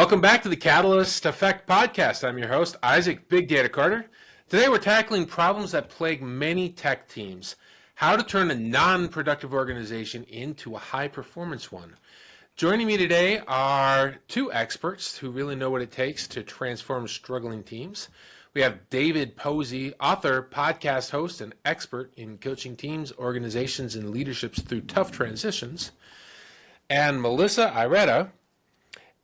Welcome back to the Catalyst Effect podcast. I'm your host, Isaac Big Data Carter. Today we're tackling problems that plague many tech teams. How to turn a non-productive organization into a high-performance one. Joining me today are two experts who really know what it takes to transform struggling teams. We have David Posey, author, podcast host, and expert in coaching teams, organizations, and leaderships through tough transitions. And Melissa Ireta,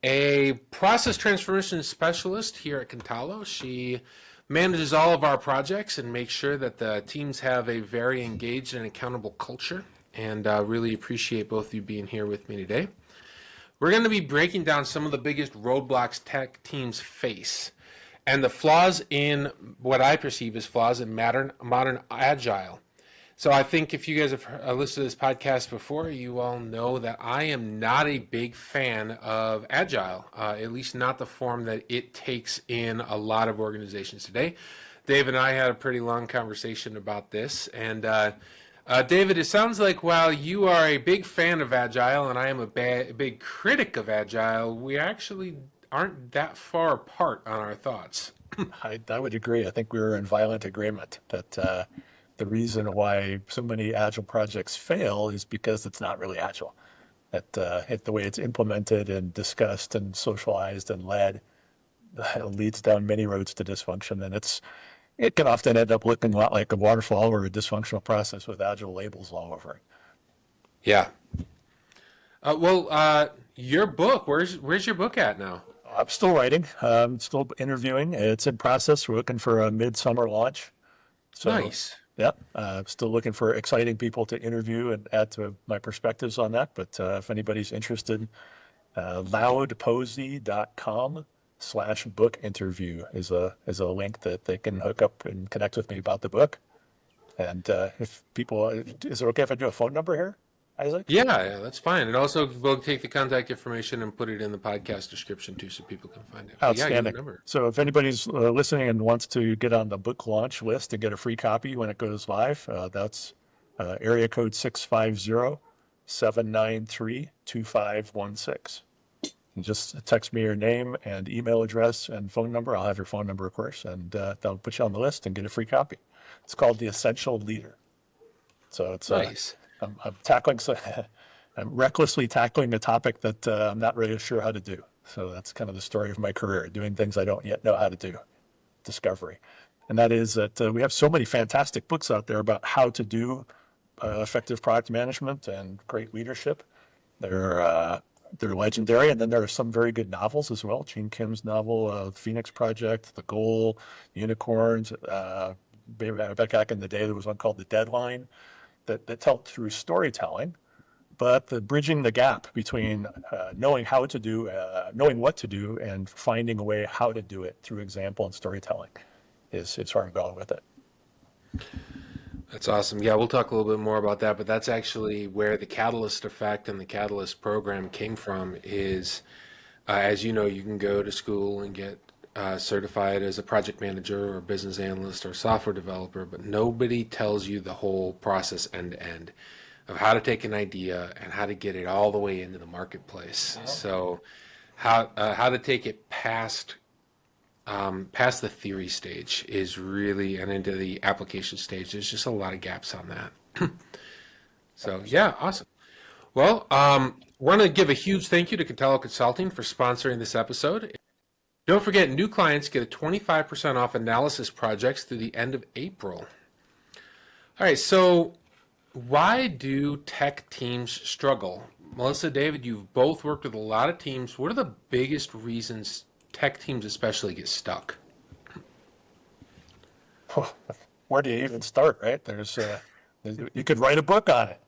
a process transformation specialist here at Cantalo. She manages all of our projects and makes sure that the teams have a very engaged and accountable culture. And really appreciate both of you being here with me today. We're going to be breaking down some of the biggest roadblocks tech teams face and the flaws in what I perceive as flaws in modern Agile. So I think if you guys have listened to this podcast before, you all know that I am not a big fan of Agile, at least not the form that it takes in a lot of organizations today. Dave and I had a pretty long conversation about this. And David, it sounds like while you are a big fan of Agile and I am a big critic of Agile, we actually aren't that far apart on our thoughts. I would agree. I think we were in violent agreement that the reason why so many Agile projects fail is because it's not really Agile. That the way it's implemented and discussed and socialized and led leads down many roads to dysfunction. And it can often end up looking a lot like a waterfall or a dysfunctional process with Agile labels all over it. Yeah. Your book, where's your book at now? I'm still writing. I'm still interviewing. It's in process. We're looking for a midsummer launch. So, nice. Yeah, still looking for exciting people to interview and add to my perspectives on that. But if anybody's interested, loudposey.com/book interview is a link that they can hook up and connect with me about the book. And if people, is it okay if I do a phone number here, Isaac? Yeah, that's fine. And also we'll take the contact information and put it in the podcast description too so people can find it. Outstanding. Yeah, so if anybody's listening and wants to get on the book launch list and get a free copy when it goes live, that's area code 650-793-2516. And just text me your name and email address and phone number. I'll have your phone number, of course, and that'll put you on the list and get a free copy. It's called The Essential Leader. So it's nice. I'm recklessly tackling a topic that I'm not really sure how to do. So that's kind of the story of my career, doing things I don't yet know how to do, discovery. And that is that we have so many fantastic books out there about how to do effective product management and great leadership. They're legendary. And then there are some very good novels as well. Gene Kim's novel, Phoenix Project, The Goal, Unicorns. Back in the day, there was one called The Deadline. That's helped through storytelling, but bridging the gap between knowing what to do, and finding a way how to do it through example and storytelling is where I'm going with it. That's awesome. Yeah, we'll talk a little bit more about that, but that's actually where the Catalyst Effect and the Catalyst program came from is, as you know, you can go to school and get certified as a project manager or business analyst or software developer, but nobody tells you the whole process end to end of how to take an idea and how to get it all the way into the marketplace. Uh-huh. So how to take it past the theory stage is really, and into the application stage, there's just a lot of gaps on that. So yeah, awesome. Well, want to give a huge thank you to Cantalo Consulting for sponsoring this episode. Don't forget, new clients get a 25% off analysis projects through the end of April. All right, so why do tech teams struggle? Melissa, David, you've both worked with a lot of teams. What are the biggest reasons tech teams especially get stuck? Where do you even start, right? You could write a book on it.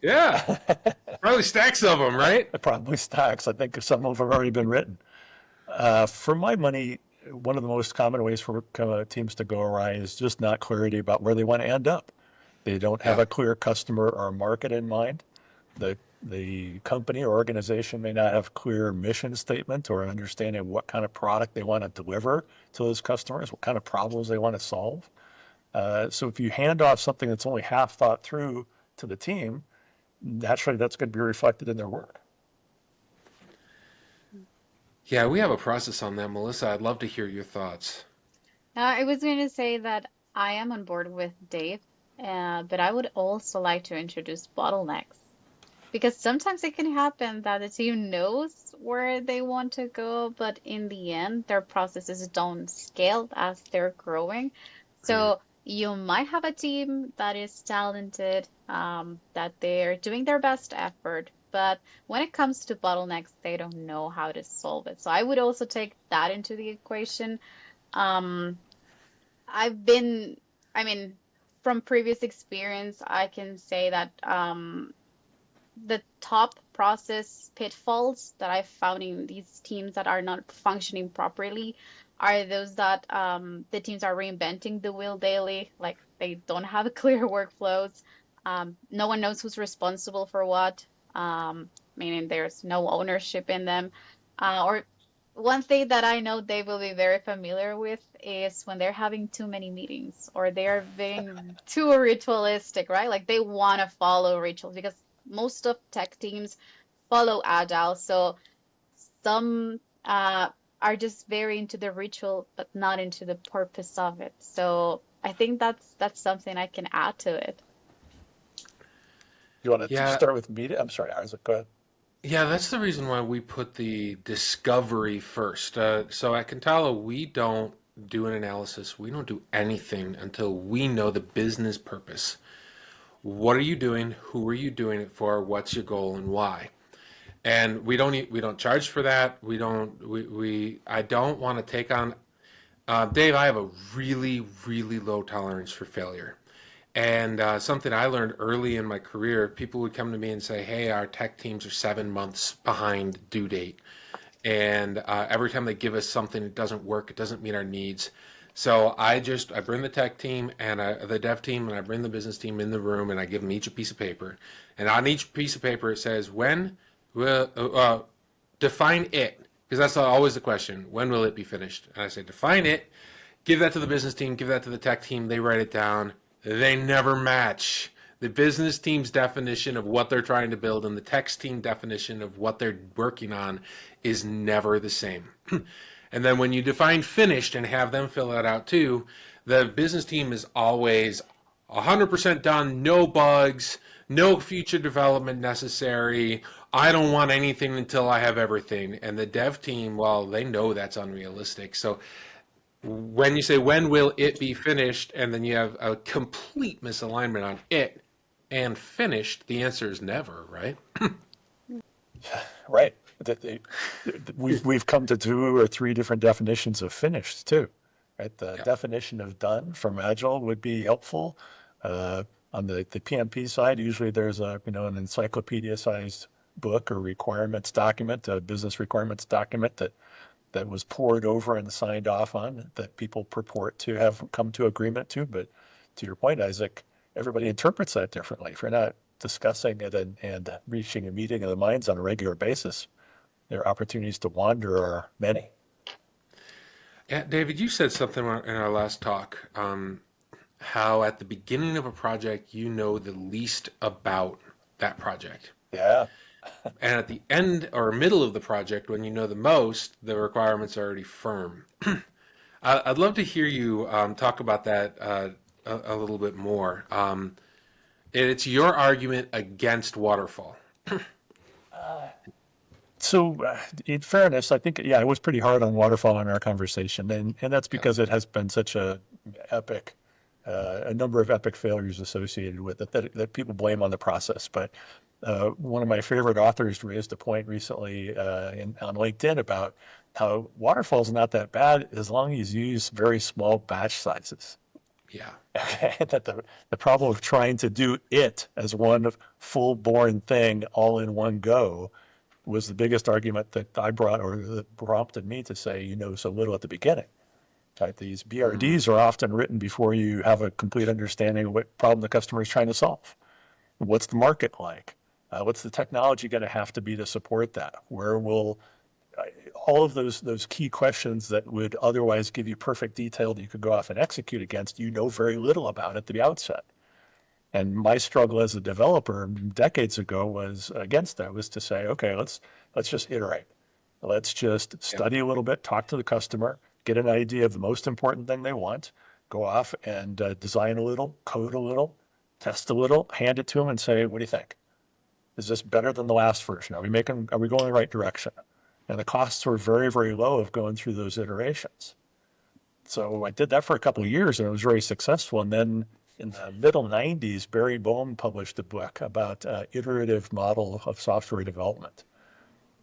Yeah, probably stacks of them, right? Probably stacks. I think some of them have already been written. For my money, one of the most common ways for teams to go awry is just not clarity about where they want to end up. They don't have a clear customer or market in mind. The company or organization may not have a clear mission statement or understanding what kind of product they want to deliver to those customers, what kind of problems they want to solve. So if you hand off something that's only half thought through to the team, naturally that's going to be reflected in their work. Yeah, we have a process on that, Melissa. I'd love to hear your thoughts. I was going to say that I am on board with Dave, but I would also like to introduce bottlenecks because sometimes it can happen that the team knows where they want to go, but in the end, their processes don't scale as they're growing. Mm. So you might have a team that is talented, that they're doing their best effort, but when it comes to bottlenecks, they don't know how to solve it. So I would also take that into the equation. Um, I've been, I mean, from previous experience, I can say that the top process pitfalls that I've found in these teams that are not functioning properly are those that the teams are reinventing the wheel daily, like they don't have clear workflows. No one knows who's responsible for what, meaning there's no ownership in them. Or one thing that I know they will be very familiar with is when they're having too many meetings or they're being too ritualistic, right? Like they want to follow rituals because most of tech teams follow Agile. So some are just very into the ritual, but not into the purpose of it. So I think that's something I can add to it. You want to Yeah, start with media? I'm sorry, Isaac, go ahead. yeah, that's the reason why we put the discovery first. So at Cantala, we don't do an analysis. We don't do anything until we know the business purpose. What are you doing? Who are you doing it for? What's your goal and why? And we don't charge for that. We I don't want to take on Dave. I have a really low tolerance for failure. And something I learned early in my career, people would come to me and say, "Hey, our tech teams are 7 months behind due date." And every time they give us something, it doesn't work. It doesn't meet our needs. So I bring the tech team and the dev team and I bring the business team in the room and I give them each a piece of paper. And on each piece of paper it says when will define it, because that's always the question. When will it be finished? And I say define it. Give that to the business team. Give that to the tech team. They write it down. They never match. The business team's definition of what they're trying to build and the tech team definition of what they're working on is never the same. And then when you define finished and have them fill that out too, the business team is always 100% done, no bugs, no future development necessary. I don't want anything until I have everything. And the dev team, well, they know that's unrealistic. So when you say when will it be finished, and then you have a complete misalignment on it and finished, the answer is never, right? Right. We've come to two or three different definitions of finished too. Right. The Yeah. definition of done from Agile would be helpful. Uh, on the PMP side, usually there's an encyclopedia-sized book or requirements document, a business requirements document that was poured over and signed off on that people purport to have come to agreement to. But to your point, Isaac, everybody interprets that differently. If you're not discussing it and reaching a meeting of the minds on a regular basis, their opportunities to wander are many. Yeah, David, you said something in our last talk, how at the beginning of a project, you know the least about that project. Yeah. And at the end or middle of the project, when you know the most, the requirements are already firm. I'd love to hear you talk about that a little bit more. It's your argument against waterfall. So, in fairness, I think, yeah, I was pretty hard on waterfall in our conversation, and that's Yeah. because it has been such epic, a number of epic failures associated with it that people blame on the process. But one of my favorite authors raised a point recently on LinkedIn about how waterfall is not that bad as long as you use very small batch sizes. Yeah. Okay, that the problem of trying to do it as one full-born thing all in one go was the biggest argument that I brought or that prompted me to say, you know, so little at the beginning. Right? These Mm. BRDs are often written before you have a complete understanding of what problem the customer is trying to solve. What's the market like? What's the technology going to have to be to support that? Where will all of those key questions that would otherwise give you perfect detail that you could go off and execute against, you know very little about at the outset. And my struggle as a developer decades ago was against that, was to say, okay, let's just iterate. Let's just study a little bit, talk to the customer, get an idea of the most important thing they want, go off and design a little, code a little, test a little, hand it to them and say, what do you think? Is this better than the last version? Are we going in the right direction? And the costs were very, very low of going through those iterations. So I did that for a couple of years and it was very successful. And then in the middle 90s, Barry Boehm published a book about iterative model of software development.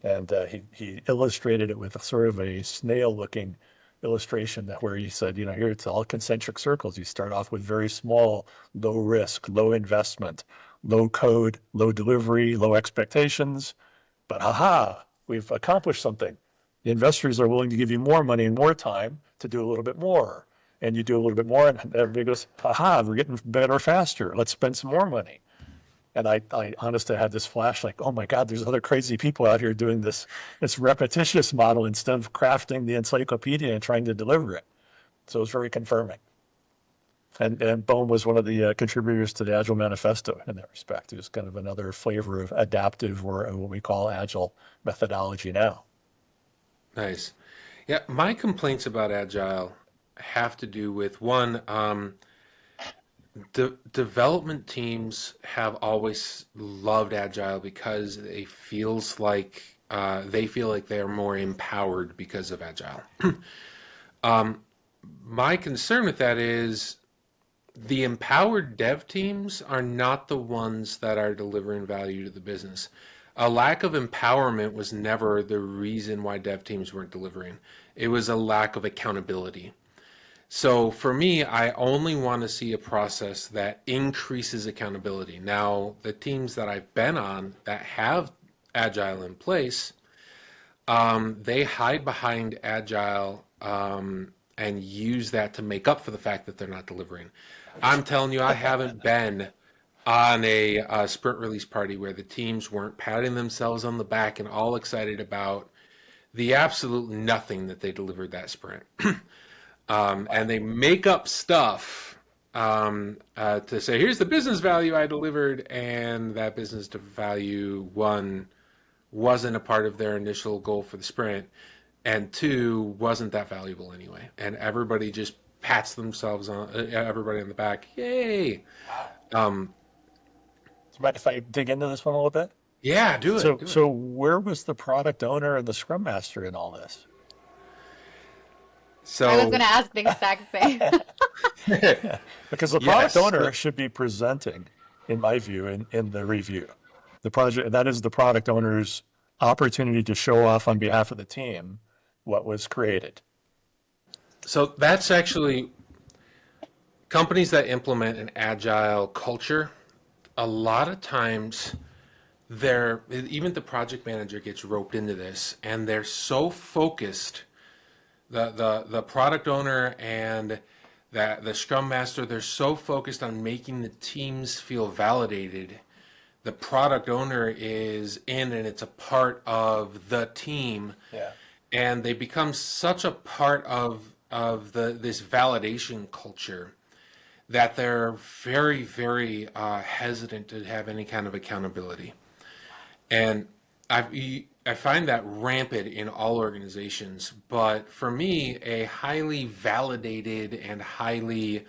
And he illustrated it with a sort of a snail-looking illustration where he said, here it's all concentric circles. You start off with very small, low risk, low investment, low code, low delivery, low expectations. But we've accomplished something. The investors are willing to give you more money and more time to do a little bit more. And you do a little bit more, and everybody goes, we're getting better faster. Let's spend some more money. And I honestly had this flash like, oh my God, there's other crazy people out here doing this repetitious model instead of crafting the encyclopedia and trying to deliver it. So it was very confirming. And Boehm was one of the contributors to the Agile Manifesto in that respect. It was kind of another flavor of adaptive, or what we call Agile methodology now. Nice. Yeah, my complaints about Agile have to do with one, development teams have always loved Agile because it feels like they feel like they are more empowered because of Agile. My concern with that is the empowered dev teams are not the ones that are delivering value to the business. A lack of empowerment was never the reason why dev teams weren't delivering. It was a lack of accountability. So for me, I only want to see a process that increases accountability. Now, the teams that I've been on that have Agile in place, they hide behind Agile and use that to make up for the fact that they're not delivering. I'm telling you, I haven't been on a sprint release party where the teams weren't patting themselves on the back and all excited about the absolute nothing that they delivered that sprint. And they make up stuff to say, here's the business value I delivered, and that business value, one, wasn't a part of their initial goal for the sprint, and two, wasn't that valuable anyway. And everybody just pats themselves on, everybody on the back, yay. Do you mind if I dig into this one a little bit? Yeah, do it. So where was the product owner and the scrum master in all this? So I was going to ask the exact same. Because the product owner should be presenting, in my view, in the review. That is the product owner's opportunity to show off on behalf of the team what was created. So that's actually companies that implement an agile culture. A lot of times, even the project manager gets roped into this, and they're so focused. The product owner and the scrum master, they're so focused on making the teams feel validated. The product owner is in and it's a part of the team. Yeah. And they become such a part of this validation culture that they're very, very hesitant to have any kind of accountability. And I find that rampant in all organizations, but for me, a highly validated and highly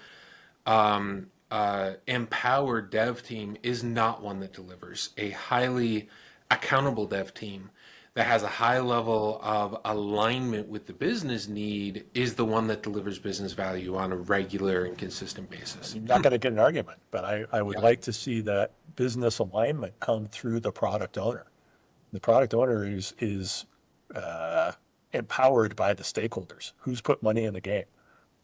empowered dev team is not one that delivers. A highly accountable dev team that has a high level of alignment with the business need is the one that delivers business value on a regular and consistent basis. I'm not going to get an argument, but I would like to see that business alignment come through the product owner. The product owner is empowered by the stakeholders. Who's put money in the game?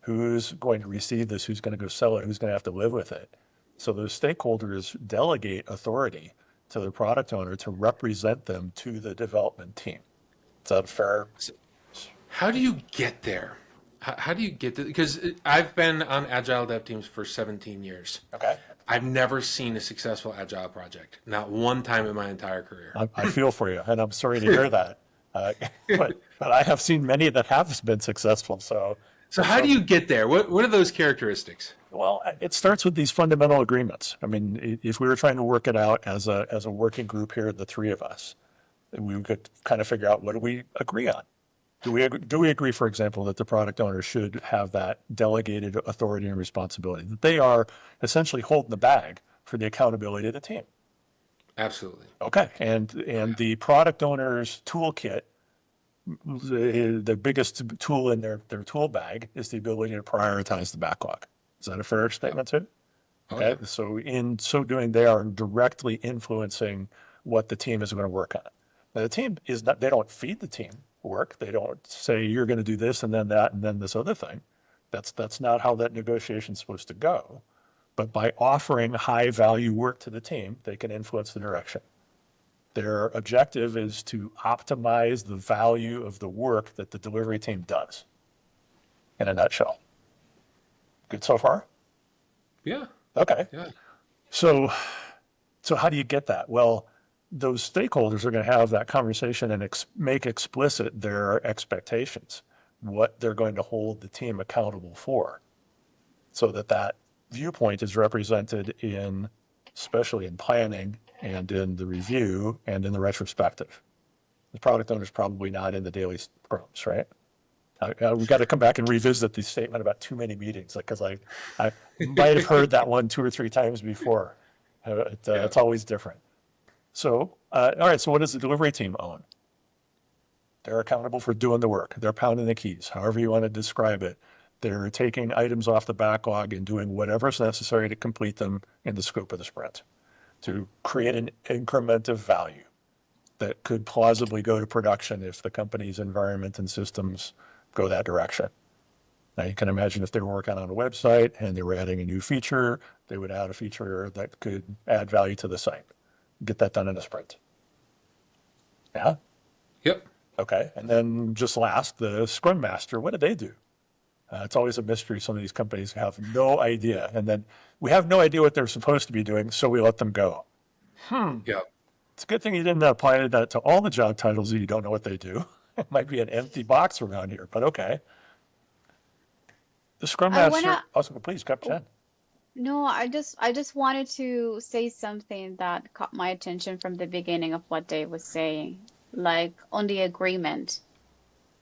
Who's going to receive this? Who's going to go sell it? Who's going to have to live with it? So those stakeholders delegate authority to the product owner to represent them to the development team. Is that fair? How do you get there? How do you get there? Because I've been on Agile dev teams for 17 years. Okay. I've never seen a successful Agile project. Not one time in my entire career. I feel for you, and I'm sorry to hear that. But I have seen many that have been successful. So how do you get there? What are those characteristics? Well, it starts with these fundamental agreements. I mean, if we were trying to work it out as a working group here, the three of us, And we could kind of figure out, what do we agree on? Do we agree, for example, that the product owner should have that delegated authority and responsibility, that they are essentially holding the bag for the accountability of the team? Absolutely. Okay. And the product owner's toolkit, the biggest tool in their tool bag is the ability to prioritize the backlog. Is that a fair statement too? Oh, Okay. yeah. So in so doing, they are directly influencing what the team is going to work on. Now, the team is not, they don't feed the team work. They don't say, you're going to do this and then that and then this other thing. That's not how that negotiation is supposed to go. But by offering high value work to the team, they can influence the direction. Their objective is to optimize the value of the work that the delivery team does, in a nutshell. Good so far? Yeah. Okay. Yeah. So, so how do you get that? Well, those stakeholders are going to have that conversation and make explicit their expectations, what they're going to hold the team accountable for, so that that viewpoint is represented in, especially in planning and in the review and in the retrospective. The product owner is probably not in the daily scrums, right? We've got to come back and revisit the statement about too many meetings, because I might have heard that one 2 or 3 times before. Yeah. It's always different. So, all right, so what does the delivery team own? They're accountable for doing the work. They're pounding the keys, however you want to describe it. They're taking items off the backlog and doing whatever's necessary to complete them in the scope of the sprint, to create an increment of value that could plausibly go to production if the company's environment and systems go that direction. Now, you can imagine if they were working on a website and they were adding a new feature, they would add a feature that could add value to the site. Get that done in a sprint. Yeah? Yep. Okay. And then just last, the Scrum Master, what do they do? It's always a mystery. Some of these companies have no idea. And then we have no idea what they're supposed to be doing, so we let them go. Yep. It's a good thing you didn't apply that to all the job titles that you don't know what they do. It might be an empty box around here, but okay. The Scrum I Master, wanna, also, please, Captain. no, I just wanted to say something that caught my attention from the beginning of what Dave was saying, like on the agreement.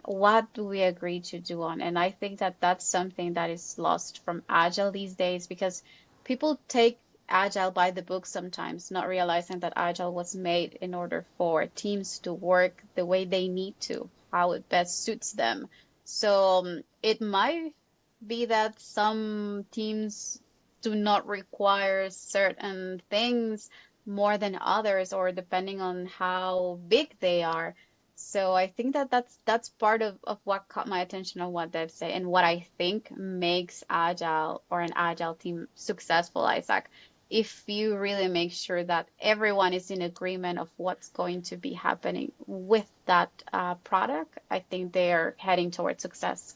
What do we agree to do on? And I think that that's something that is lost from Agile these days, because people take Agile by the book sometimes, not realizing that Agile was made in order for teams to work the way they need to, how it best suits them. So it might be that some teams do not require certain things more than others, or depending on how big they are. So I think that that's part of what caught my attention on what Deb said, and what I think makes Agile or an Agile team successful, Isaac. If you really make sure that everyone is in agreement of what's going to be happening with that product, I think they're heading towards success.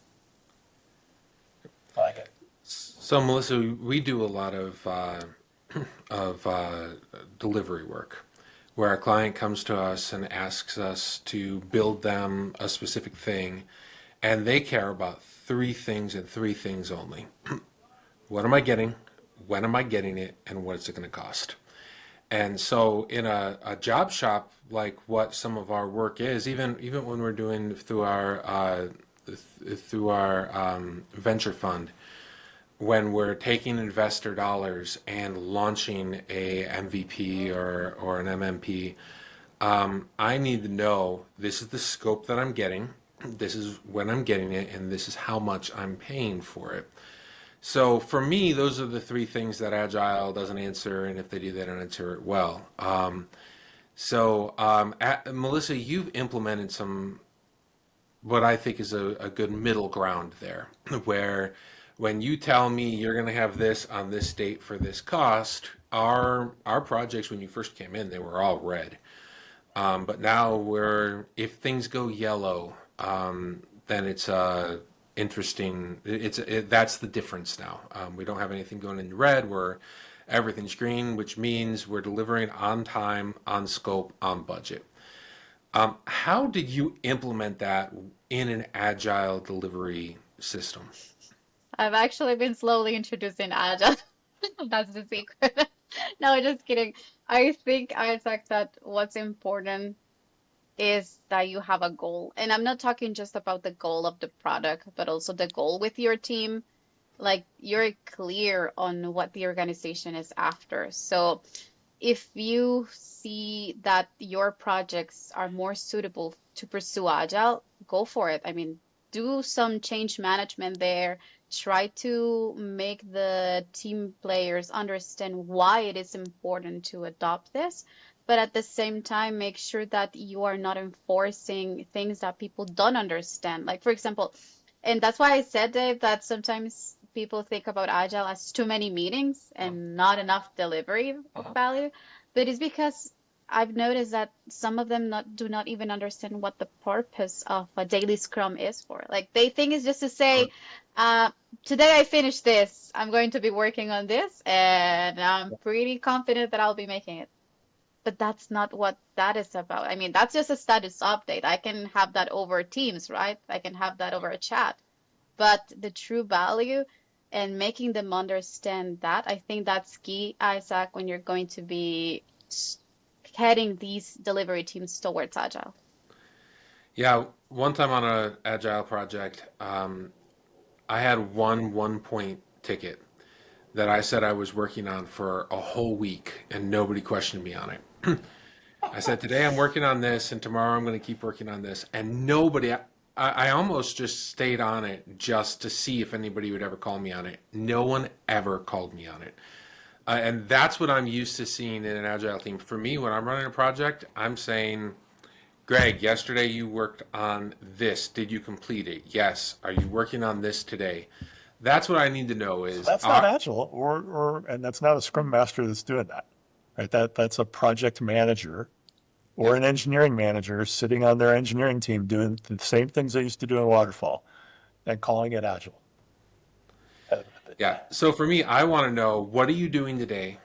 I like it. So, Melissa, we do a lot of delivery work where our client comes to us and asks us to build them a specific thing, and they care about three things and three things only. What am I getting? When am I getting it? And what is it going to cost? And so, in a job shop like what some of our work is, even when we're doing through our venture fund, when we're taking investor dollars and launching a MVP or an MMP, I need to know this is the scope that I'm getting, this is when I'm getting it, and this is how much I'm paying for it. So for me, those are the three things that Agile doesn't answer, and if they do, they don't answer it well. Melissa, you've implemented some what I think is a good middle ground there, where when you tell me you're going to have this on this date for this cost, our projects when you first came in, they were all red. But now if things go yellow, then it's interesting. That's the difference now. We don't have anything going in red. Everything's green, which means we're delivering on time, on scope, on budget. How did you implement that in an agile delivery system? I've actually been slowly introducing Agile. That's the secret. No, just kidding. I think, Isaac, that what's important is that you have a goal. And I'm not talking just about the goal of the product, but also the goal with your team. Like you're clear on what the organization is after. So if you see that your projects are more suitable to pursue Agile, go for it. I mean, do some change management there. Try to make the team players understand why it is important to adopt this. But at the same time, make sure that you are not enforcing things that people don't understand. Like, for example, and that's why I said, Dave, that sometimes people think about Agile as too many meetings and not enough delivery of value. But it's because I've noticed that some of them do not even understand what the purpose of a daily scrum is for. Like they think it's just to say, uh, today I finished this, I'm going to be working on this, and I'm pretty confident that I'll be making it. But that's not what that is about. I mean, that's just a status update. I can have that over Teams, right? I can have that over a chat. But the true value and making them understand that, I think that's key, Isaac, when you're going to be heading these delivery teams towards Agile. Yeah, one time on a agile project, I had one point ticket that I said I was working on for a whole week, and nobody questioned me on it. I said today I'm working on this, and tomorrow I'm going to keep working on this, and nobody. I almost just stayed on it just to see if anybody would ever call me on it. No one ever called me on it. And that's what I'm used to seeing in an agile team. For me, when I'm running a project, I'm saying, Greg, yesterday you worked on this. Did you complete it? Yes. Are you working on this today? That's what I need to know So is, that's not agile, and that's not a scrum master that's doing that, right? That's a project manager or yeah, an engineering manager sitting on their engineering team doing the same things they used to do in waterfall and calling it agile. yeah. So for me, I want to know, what are you doing today?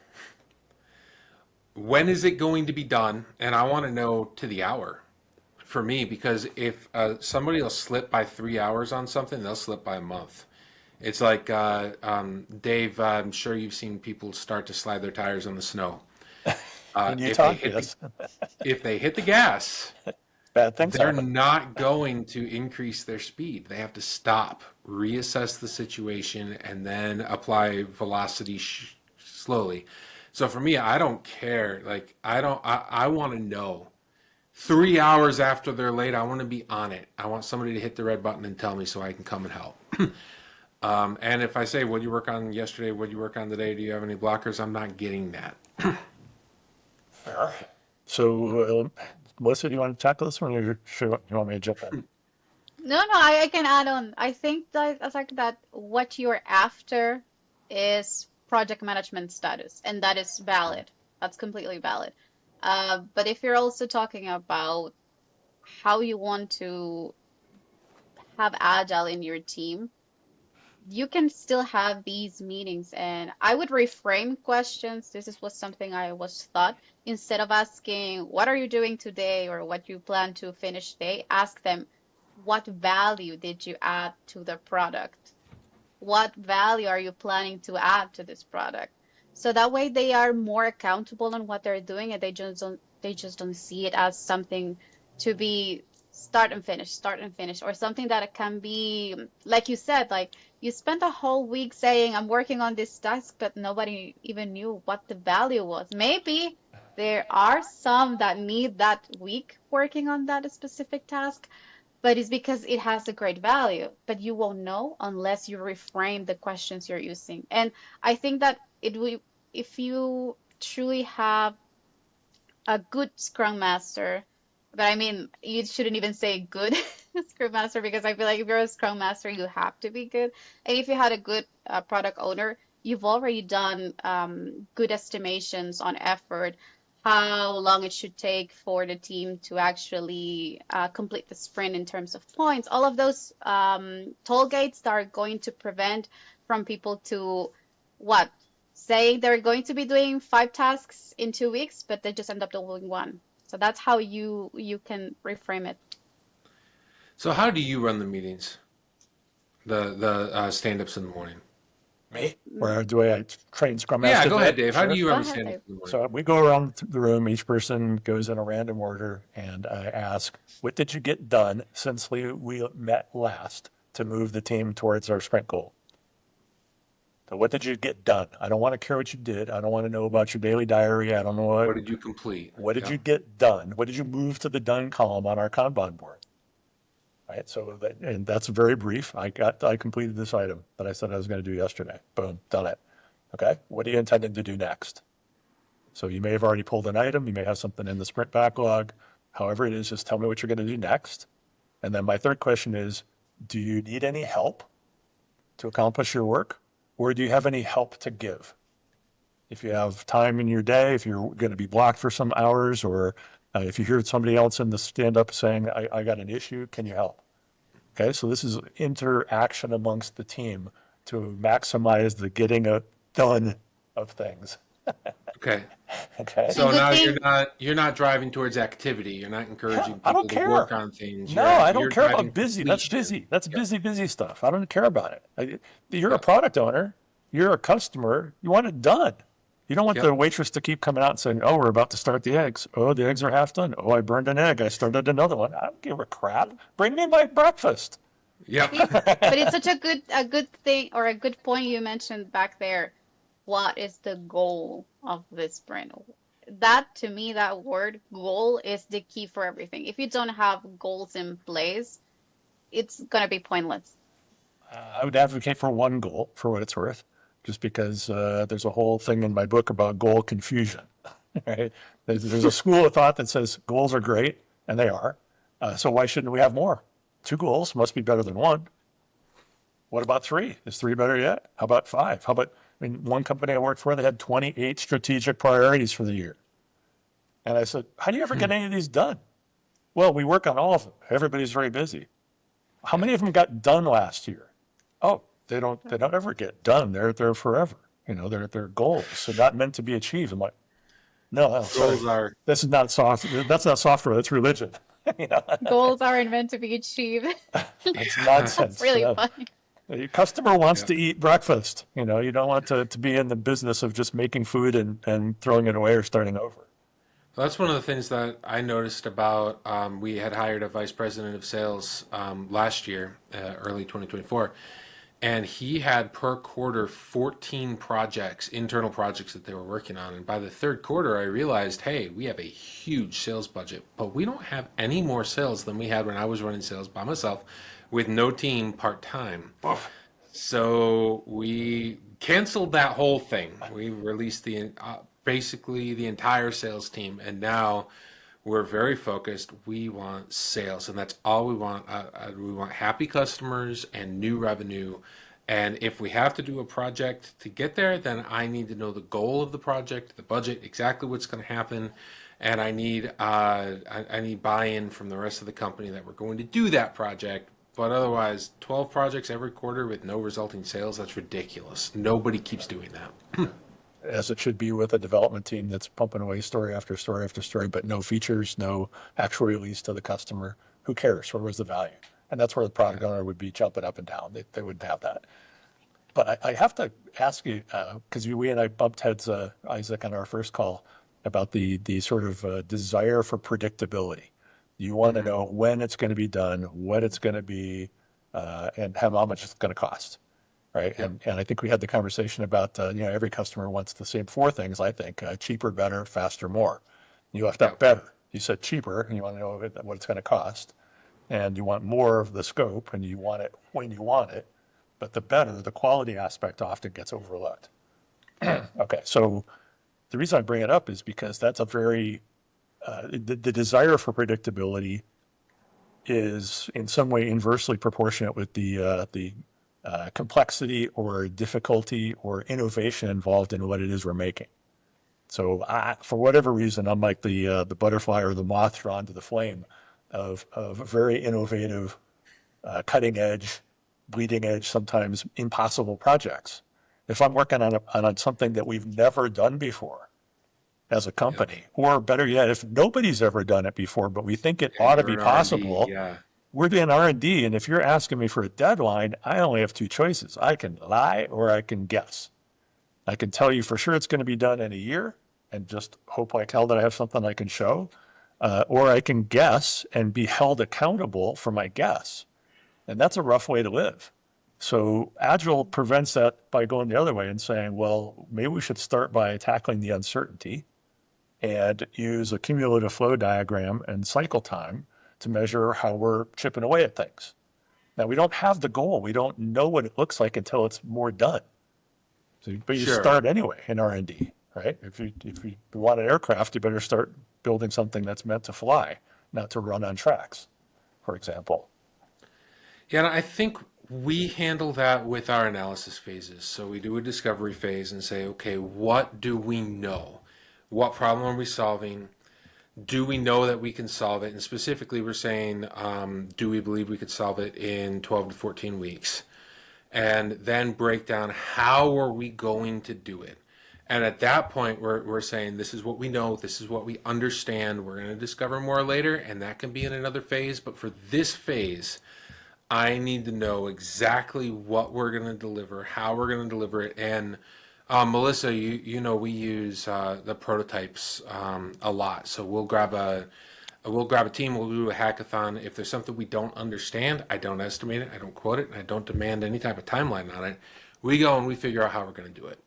When is it going to be done? And I want to know to the hour for me, because if somebody will slip by 3 hours on something, they'll slip by a month. It's like Dave. I'm sure you've seen people start to slide their tires on the snow. In If they Utah, hit the yes, if they hit the gas, bad things they're happen. not going to increase their speed. They have to stop, reassess the situation, and then apply velocity slowly. So for me, I don't care. Like I don't. I want to know. 3 hours after they're late, I want to be on it. I want somebody to hit the red button and tell me so I can come and help. And if I say, what did you work on yesterday? What did you work on today? Do you have any blockers? I'm not getting that. Fair. So, Melissa, do you want to tackle this one, or you want me to jump in? No, no, I can add on. I think that it's like that what you're after is project management status, and that is valid. That's completely valid. But if you're also talking about how you want to have Agile in your team, you can still have these meetings. And I would reframe questions. This is was something I was thought. Instead of asking, what are you doing today or what you plan to finish today, ask them, what value did you add to the product? What value are you planning to add to this product? So that way they are more accountable on what they're doing and they just don't see it as something to be start and finish, or something that it can be, like you said, like you spent a whole week saying I'm working on this task, but nobody even knew what the value was. Maybe there are some that need that week working on that specific task, but it's because it has a great value. But you won't know unless you reframe the questions you're using. And I think that it will, if you truly have a good Scrum Master, but I mean, you shouldn't even say good Scrum Master, because I feel like if you're a Scrum Master, you have to be good. And if you had a good product owner, you've already done good estimations on effort, how long it should take for the team to actually complete the sprint in terms of points, all of those toll gates that are going to prevent from people to what say they're going to be doing 5 tasks in 2 weeks, but they just end up doing one. So that's how you can reframe it. So how do you run the meetings, the stand-ups in the morning? Me? Or do I train Scrum Yeah, Master? go ahead, Dave. How do Sure. you Go run the ahead, stand-up Dave. in the morning? So we go around the room, each person goes in a random order, and I ask, what did you get done since we met last to move the team towards our sprint goal? So what did you get done? I don't want to care what you did. I don't want to know about your daily diary. I don't know What did you complete? what did Yep. you get done? What did you move to the done column on our Kanban board? Right. So and that's very brief. I completed this item that I said I was going to do yesterday. Boom, done it. Okay. What are you intending to do next? So you may have already pulled an item. You may have something in the sprint backlog. However it is, just tell me what you're going to do next. And then my third question is, do you need any help to accomplish your work? Or do you have any help to give? If you have time in your day, if you're going to be blocked for some hours, or if you hear somebody else in the stand up saying, I got an issue, can you help? Okay, so this is interaction amongst the team to maximize the getting done of things. Okay. Okay, And So good now thing, you're not driving towards activity. You're not encouraging I don't people to work care. on things. No, I You're don't care driving about busy. That's completion. busy. That's Yep. busy stuff. I don't care about it. You're a Yep. product owner. You're a customer. You want it done. You don't want Yep. the waitress to keep coming out and saying, "Oh, we're about to start the eggs. Oh, the eggs are half done. Oh, I burned an egg. I started another one. I don't give a crap. Bring me my breakfast." Yep. but it's such a good thing or a good point you mentioned back there. What is the goal of this sprint? That to me, that word goal is the key for everything. If you don't have goals in place, it's gonna be pointless. I would advocate for one goal for what it's worth, just because there's a whole thing in my book about goal confusion. Right? There's a school of thought that says goals are great, and they are. So why shouldn't we have more? Two goals must be better than one. What about three? Is three better yet? How about five? How about, I mean, one company I worked for, they had 28 strategic priorities for the year. And I said, how do you ever get any of these done? Well, we work on all of them. Everybody's very busy. How many of them got done last year? Oh, they don't ever get done. They're forever. They're goals. So not meant to be achieved. I'm like, no, sorry. Goals are This is not soft. That's not software. That's religion. you know, Goals aren't meant to be achieved. that's That's nonsense. really funny. Your customer wants yeah. to eat breakfast. You don't want to be in the business of just making food and throwing it away or starting over. That's one of the things that I noticed about. We had hired a vice president of sales last year, early 2024, and he had per quarter 14 projects, internal projects that they were working on. And by the third quarter, I realized, hey, we have a huge sales budget, but we don't have any more sales than we had when I was running sales by myself with no team part time. So we canceled that whole thing. We released basically the entire sales team, and now we're very focused. We want sales, and that's all we want. We want happy customers and new revenue. And if we have to do a project to get there, then I need to know the goal of the project, the budget, exactly what's going to happen, and I need buy-in from the rest of the company that we're going to do that project. But otherwise, 12 projects every quarter with no resulting sales, that's ridiculous. Nobody keeps doing that. As it should be with a development team that's pumping away story after story after story, but no features, no actual release to the customer. Who cares? Where was the value? And that's where the product owner would be jumping up and down. They wouldn't have that. But I have to ask you, because we and I bumped heads, Isaac, on our first call about the sort of desire for predictability. You want to know when it's going to be done, what it's going to be, and how much it's going to cost, right? Yep. And I think we had the conversation about, every customer wants the same four things, I think: cheaper, better, faster, more. You left out Yep. better. You said cheaper, and you want to know what it's going to cost, and you want more of the scope, and you want it when you want it. But the better, the quality aspect often gets overlooked. Okay, so the reason I bring it up is because that's a very the desire for predictability is in some way inversely proportionate with the complexity or difficulty or innovation involved in what it is we're making. So for whatever reason, I'm like the butterfly or the moth drawn to the flame of very innovative, cutting edge, bleeding edge, sometimes impossible projects. If I'm working on something that we've never done before as a Yep. company, or better yet, if nobody's ever done it before, but we think it Yeah, ought to you're be in R&D. possible, Yeah. we're in R&D, and if you're asking me for a deadline, I only have two choices. I can lie or I can guess. I can tell you for sure it's going to be done in a year and just hope like hell that I have something I can show. Or I can guess and be held accountable for my guess. And that's a rough way to live. So Agile prevents that by going the other way and saying, well, maybe we should start by tackling the uncertainty and use a cumulative flow diagram and cycle time to measure how we're chipping away at things. Now, we don't have the goal. We don't know what it looks like until it's more done. So, but you Sure. start anyway in R&D, right? If you want an aircraft, you better start building something that's meant to fly, not to run on tracks, for example. Yeah, and I think we handle that with our analysis phases. So we do a discovery phase and say, okay, what do we know? What problem are we solving? Do we know that we can solve it? And specifically, we're saying, do we believe we could solve it in 12 to 14 weeks? And then break down how are we going to do it. And at that point, we're saying this is what we know, this is what we understand. We're going to discover more later, and that can be in another phase. But for this phase, I need to know exactly what we're going to deliver, how we're going to deliver it. And Melissa, you know we use the prototypes a lot. So we'll grab a team, we'll do a hackathon. If there's something we don't understand, I don't estimate it, I don't quote it, and I don't demand any type of timeline on it. We go and we figure out how we're going to do it.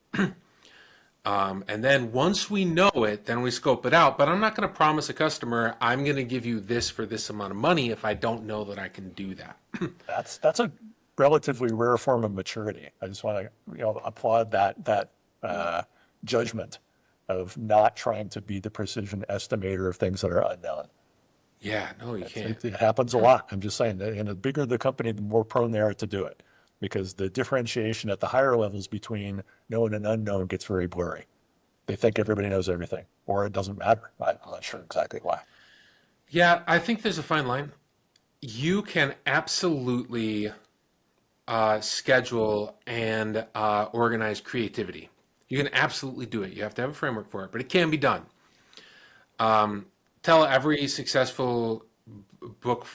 And then once we know it, then we scope it out. But I'm not going to promise a customer I'm going to give you this for this amount of money if I don't know that I can do that. That's a relatively rare form of maturity. I just want to applaud that judgment of not trying to be the precision estimator of things that are unknown. Yeah, no, you can't. It happens a lot. I'm just saying, and the bigger the company, the more prone they are to do it, because the differentiation at the higher levels between known and unknown gets very blurry. They think everybody knows everything, or it doesn't matter. I'm not sure exactly why. Yeah, I think there's a fine line. You can absolutely schedule and organize creativity. You can absolutely do it. You have to have a framework for it, but it can be done. Tell every successful book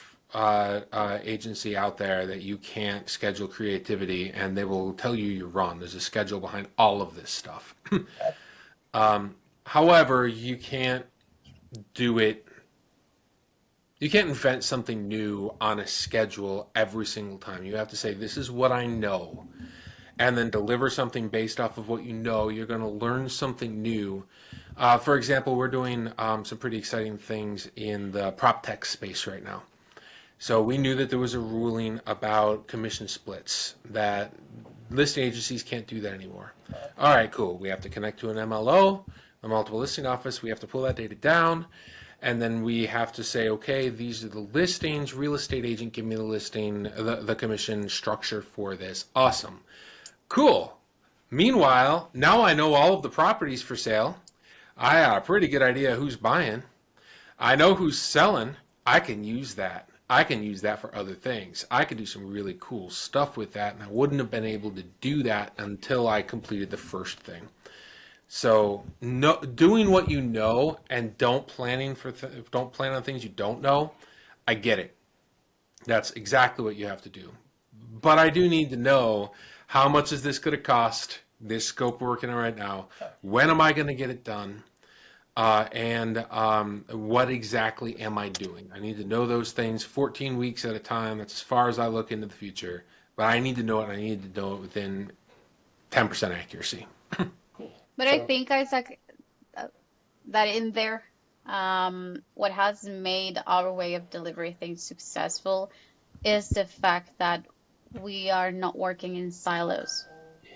agency out there that you can't schedule creativity, and they will tell you you're wrong. There's a schedule behind all of this stuff. However, you can't do it. You can't invent something new on a schedule every single time. You have to say, this is what I know, and then deliver something based off of what you know. You're going to learn something new. For example, we're doing some pretty exciting things in the prop tech space right now. So we knew that there was a ruling about commission splits, that listing agencies can't do that anymore. All right, cool. We have to connect to an MLO, a multiple listing office. We have to pull that data down. And then we have to say, okay, these are the listings. Real estate agent, give me the listing, the commission structure for this. Awesome. Cool. Meanwhile, now I know all of the properties for sale. I have a pretty good idea who's buying. I know who's selling. I can use that. I can use that for other things. I could do some really cool stuff with that, and I wouldn't have been able to do that until I completed the first thing. So, doing what you know and don't plan on things you don't know. I get it. That's exactly what you have to do. But I do need to know, how much is this going to cost? This scope we're working on right now. When am I going to get it done? And what exactly am I doing? I need to know those things 14 weeks at a time. That's as far as I look into the future. But I need to know it. I need to know it within 10% accuracy. But I think, Isaac, that in there, what has made our way of delivering things successful is the fact that we are not working in silos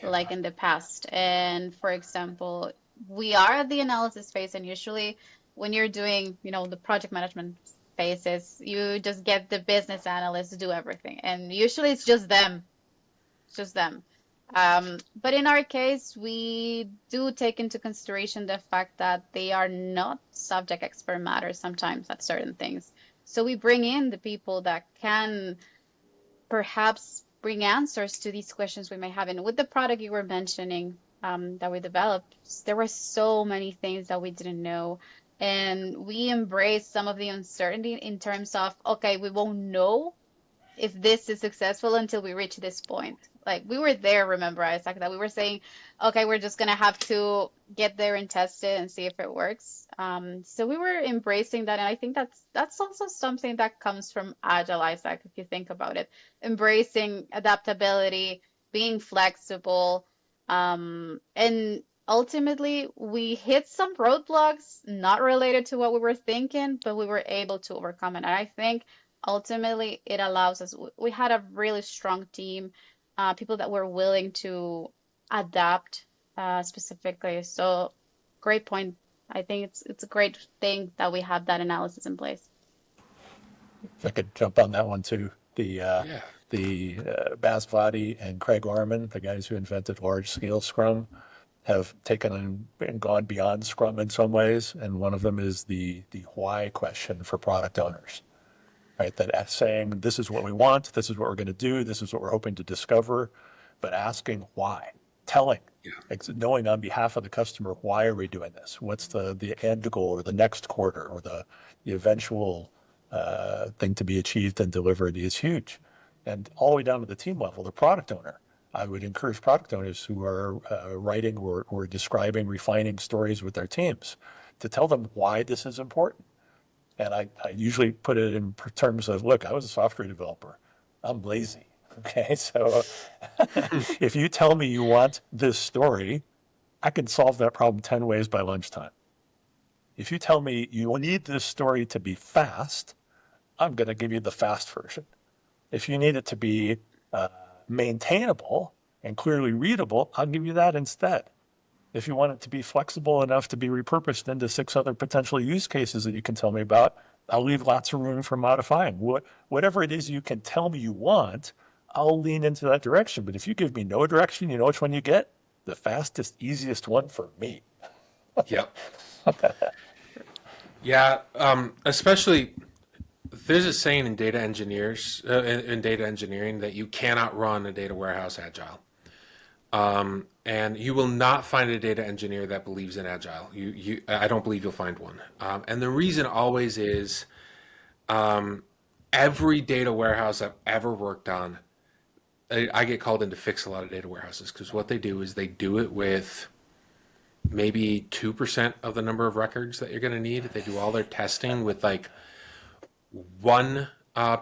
like in the past. And for example, we are at the analysis phase, and usually when you're doing, the project management phases, you just get the business analysts to do everything. And usually it's just them. It's just them. But in our case, we do take into consideration the fact that they are not subject expert matters sometimes at certain things. So we bring in the people that can perhaps bring answers to these questions we may have. And with the product you were mentioning that we developed, there were so many things that we didn't know. And we embrace some of the uncertainty in terms of, okay, we won't know if this is successful until we reach this point. Like we were there, remember, Isaac, that we were saying, okay, we're just gonna have to get there and test it and see if it works. So we were embracing that, and I think that's also something that comes from Agile, Isaac, if you think about it. Embracing adaptability, being flexible, and ultimately we hit some roadblocks not related to what we were thinking, but we were able to overcome it. And I think ultimately it allows us, we had a really strong team, people that were willing to adapt specifically. So great point. I think it's a great thing that we have that analysis in place. If I could jump on that one too. Yeah. Bas Vadi and Craig Orman, the guys who invented large scale Scrum, have taken and gone beyond Scrum in some ways. And one of them is the why question for product owners, right? That saying, this is what we want, this is what we're going to do, this is what we're hoping to discover, but asking why, telling, knowing on behalf of the customer, why are we doing this? What's the end goal or the next quarter or the eventual thing to be achieved and delivered is huge. And all the way down to the team level, the product owner. I would encourage product owners who are writing or describing, refining stories with their teams to tell them why this is important. And I usually put it in terms of, look, I was a software developer. I'm lazy. Okay, so if you tell me you want this story, I can solve that problem 10 ways by lunchtime. If you tell me you need this story to be fast, I'm going to give you the fast version. If you need it to be maintainable and clearly readable, I'll give you that instead. If you want it to be flexible enough to be repurposed into 6 other potential use cases that you can tell me about, I'll leave lots of room for modifying. Whatever it is you can tell me you want, I'll lean into that direction. But if you give me no direction, you know which one you get? The fastest, easiest one for me. Yep. Yeah. Especially, there's a saying in data engineers, in data engineering, that you cannot run a data warehouse agile. And you will not find a data engineer that believes in agile. I don't believe you'll find one. And the reason always is, every data warehouse I've ever worked on, I get called in to fix a lot of data warehouses because what they do is they do it with maybe 2% of the number of records that you're going to need. They do all their testing with like one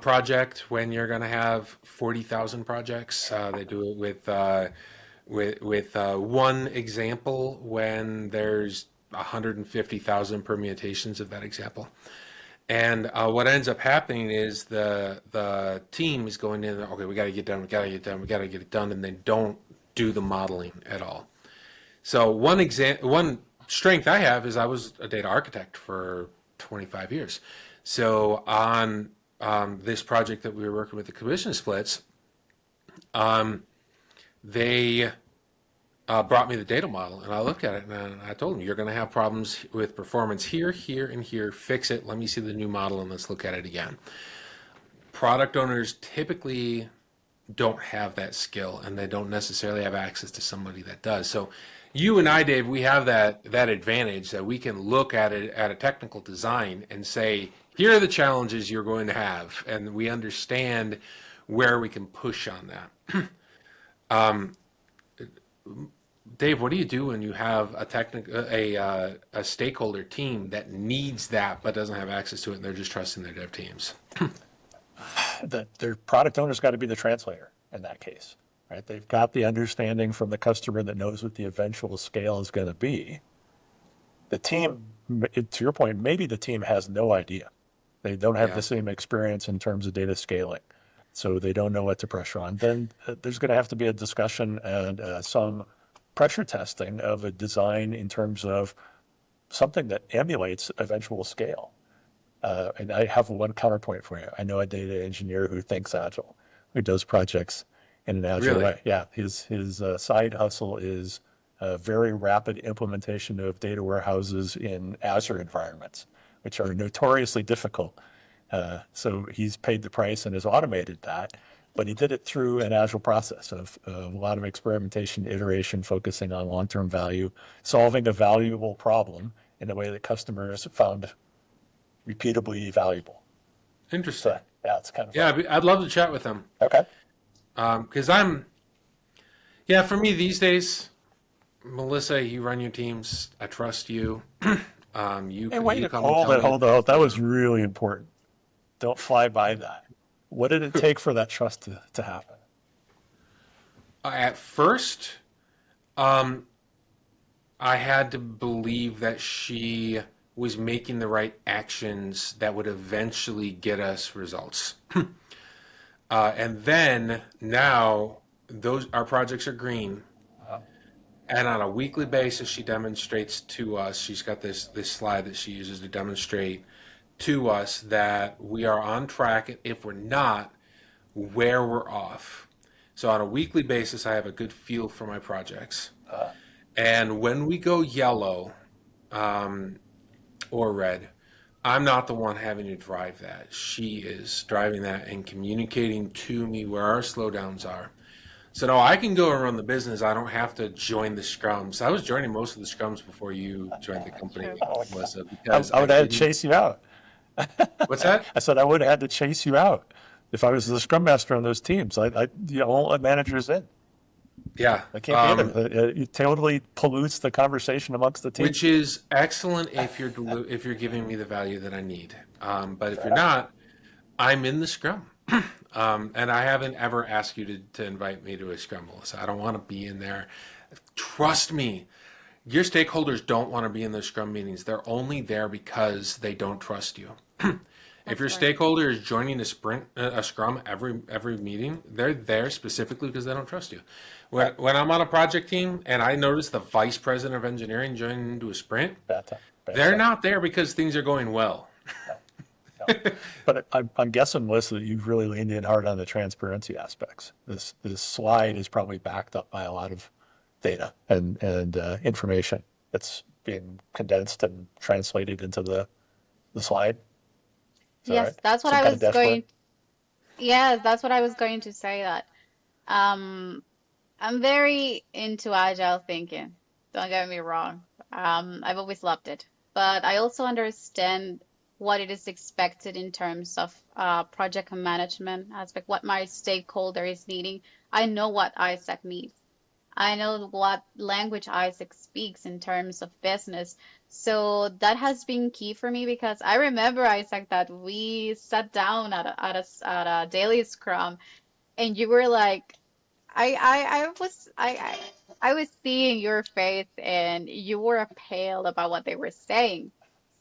project when you're going to have 40,000 projects. They do it with one example when there's 150,000 permutations of that example. And what ends up happening is the team is going in, okay, we got to get done, we got to get done, we got to get it done, and they don't do the modeling at all. So one strength I have is I was a data architect for 25 years. So on this project that we were working with, the commission splits, they brought me the data model, and I looked at it and I told them, you're going to have problems with performance here, here, and here. Fix it. Let me see the new model and let's look at it again. Product owners typically don't have that skill, and they don't necessarily have access to somebody that does. So you and I, Dave, we have that advantage that we can look at it at a technical design and say, here are the challenges you're going to have, and we understand where we can push on that. Dave, what do you do when you have a stakeholder team that needs that but doesn't have access to it, and they're just trusting their dev teams? Their product owner's got to be the translator in that case, right? They've got the understanding from the customer that knows what the eventual scale is going to be. The team, to your point, maybe the team has no idea. They don't have the same experience in terms of data scaling, so they don't know what to pressure on. Then there's going to have to be a discussion and some pressure testing of a design in terms of something that emulates eventual scale. And I have one counterpoint for you. I know a data engineer who thinks Agile, who does projects in an Agile way. Yeah, his side hustle is a very rapid implementation of data warehouses in Azure environments, which are notoriously difficult. So he's paid the price and has automated that, but he did it through an Agile process of a lot of experimentation, iteration, focusing on long-term value, solving a valuable problem in a way that customers found repeatably valuable. Interesting. Yeah, it's kind of Yeah, fun. I'd love to chat with them. Okay. Because for me these days, Melissa, you run your teams. I trust you. Hey, You wait, come and hold tell it, me. hold it. That was really important. Don't fly by that. What did it take for that trust to happen? At first, um, I had to believe that she was making the right actions that would eventually get us results. And then now those our projects are green, Uh, and on a weekly basis, she demonstrates to us. She's got this slide that she uses to demonstrate to us that we are on track. And if we're not, where we're off. So on a weekly basis, I have a good feel for my projects. uh, And when we go yellow um, or red, I'm not the one having to drive that. She is driving that and communicating to me where our slowdowns are. So no, I can go and run the business. I don't have to join the scrums. I was joining most of the scrums before you joined the company, True. oh, Melissa, I, because I I would have had to didn't. chase you out. What's that? I said I would have had to chase you out if I was the scrum master on those teams. I won't let managers in. Yeah. I can't be there. It totally pollutes the conversation amongst the team. Which is excellent if you're giving me the value that I need. But if you're not, I'm in the scrum. And I haven't ever asked you to invite me to a scrum, Melissa. I don't want to be in there. Trust me, your stakeholders don't want to be in those scrum meetings. They're only there because they don't trust you. If That's your right. stakeholder is joining a scrum every meeting, they're there specifically because they don't trust you. When I'm on a project team and I notice the vice president of engineering joining into a sprint, Bad time. Bad they're sign. not there because things are going well. No, no. But I'm guessing, Melissa, that you've really leaned in hard on the transparency aspects. This slide is probably backed up by a lot of data and information that's being condensed and translated into the slide. Is that right? Yes, that's what Some I kind of was dashboard? going. Yes, that's what I was going to say that. Um, I'm very into agile thinking. Don't get me wrong. I've always loved it, but I also understand what it is expected in terms of project management aspect, what my stakeholder is needing. I know what ISAC needs. I know what language Isaac speaks in terms of business. So that has been key for me because I remember, Isaac, that we sat down at a daily scrum and you were like, I was seeing your face and you were pale about what they were saying.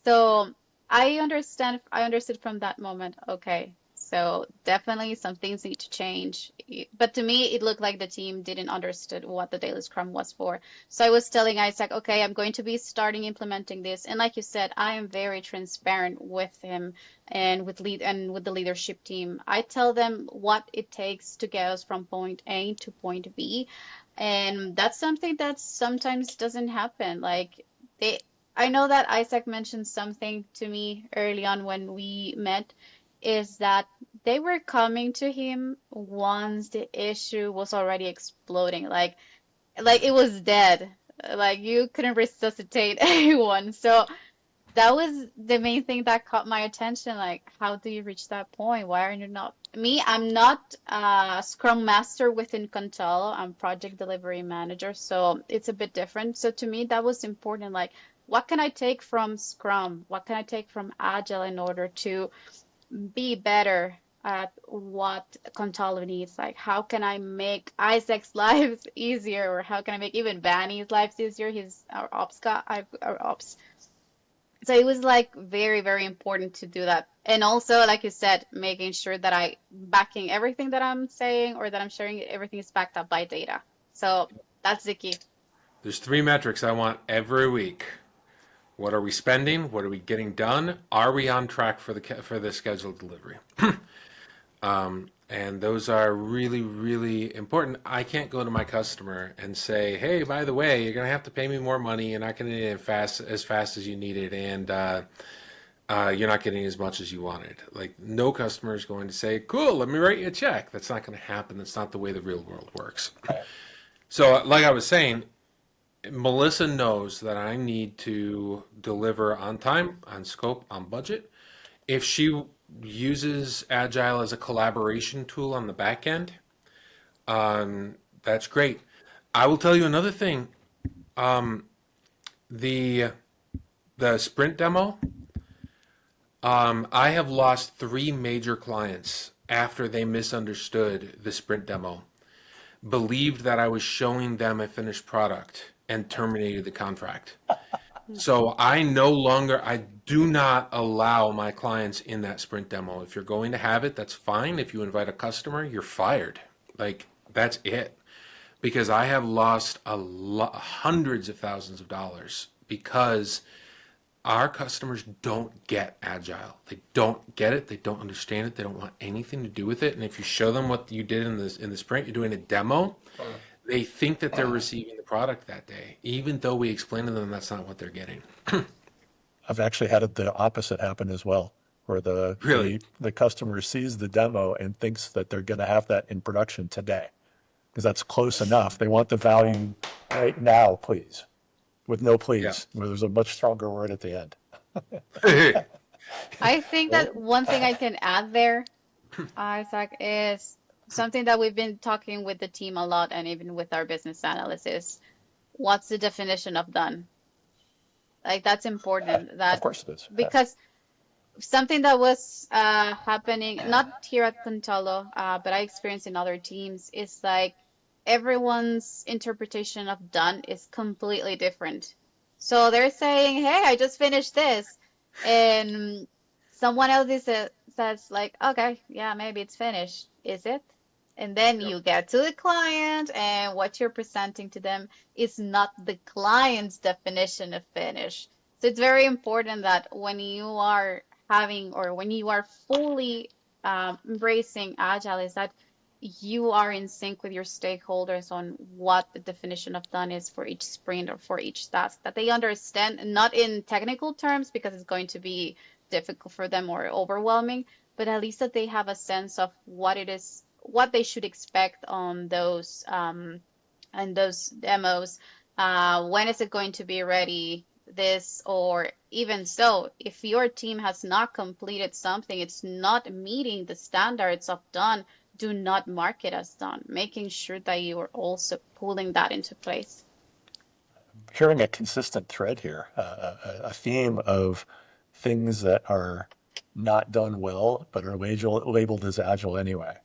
So I understood from that moment, okay, so definitely some things need to change. But to me, it looked like the team didn't understood what the daily scrum was for. So I was telling Isaac, okay, I'm going to be starting implementing this. And like you said, I am very transparent with him and with the leadership team. I tell them what it takes to get us from point A to point B. And that's something that sometimes doesn't happen. Like they I know that Isaac mentioned something to me early on when we met, is that they were coming to him once the issue was already exploding. Like it was dead. Like you couldn't resuscitate anyone. So that was the main thing that caught my attention. Like, how do you reach that point? Why are you not? Me, I'm not a Scrum Master within Contalo. I'm Project Delivery Manager, so it's a bit different. So to me, that was important. Like, what can I take from Scrum? What can I take from Agile in order to be better at what Contalo needs? Like, how can I make Isaac's lives easier, or how can I make even Vanny's lives easier? He's our ops guy, our ops, so it was like very, very important to do that. And also, like you said, making sure that I backing everything that I'm saying or that I'm sharing, everything is backed up by data. So that's the key. There's three metrics I want every week. What are we spending? What are we getting done? Are we on track for the scheduled delivery? And those are really, really important. I can't go to my customer and say, "Hey, by the way, you're going to have to pay me more money. You're not going to get it fast as you need it, and you're not getting as much as you wanted." Like, no customer is going to say, "Cool, let me write you a check." That's not going to happen. That's not the way the real world works. Right. So, like I was saying, Melissa knows that I need to deliver on time, on scope, on budget. If she uses Agile as a collaboration tool on the back end, that's great. I will tell you another thing. Um, the the sprint demo, I have lost three major clients after they misunderstood the sprint demo, believed that I was showing them a finished product, and terminated the contract. So I do not allow my clients in that sprint demo. If you're going to have it, that's fine. If you invite a customer, you're fired. Like, that's it. Because I have lost hundreds of thousands of dollars because our customers don't get Agile. They don't get it. They don't understand it. They don't want anything to do with it. And if you show them what you did in the sprint, you're doing a demo, they think that they're receiving the product that day, even though we explain to them that's not what they're getting. I've actually had the opposite happen as well, where Really? the customer sees the demo and thinks that they're going to have that in production today, because that's close enough. They want the value right now, please, with no Yeah. please, where there's a much stronger word at the end. I think that one thing I can add there, Isaac, is something that we've been talking with the team a lot and even with our business analysis. What's the definition of done? Like, that's important Of that course it is. because something that was happening, not here at Contalo, but I experienced in other teams, is like everyone's interpretation of done is completely different. So they're saying, "Hey, I just finished this," and someone else says like, "Okay, yeah, maybe it's finished. Is it?" And then you get to the client, and what you're presenting to them is not the client's definition of finish. So it's very important that when you are having or when you are fully embracing Agile, is that you are in sync with your stakeholders on what the definition of done is for each sprint or for each task, that they understand, not in technical terms because it's going to be difficult for them or overwhelming, but at least that they have a sense of what it is, what they should expect on those and those demos. When is it going to be ready? This, or even so, if your team has not completed something, it's not meeting the standards of done, do not mark it as done, making sure that you are also pulling that into place. Hearing a consistent thread here, a theme of things that are not done well, but are labeled as agile anyway.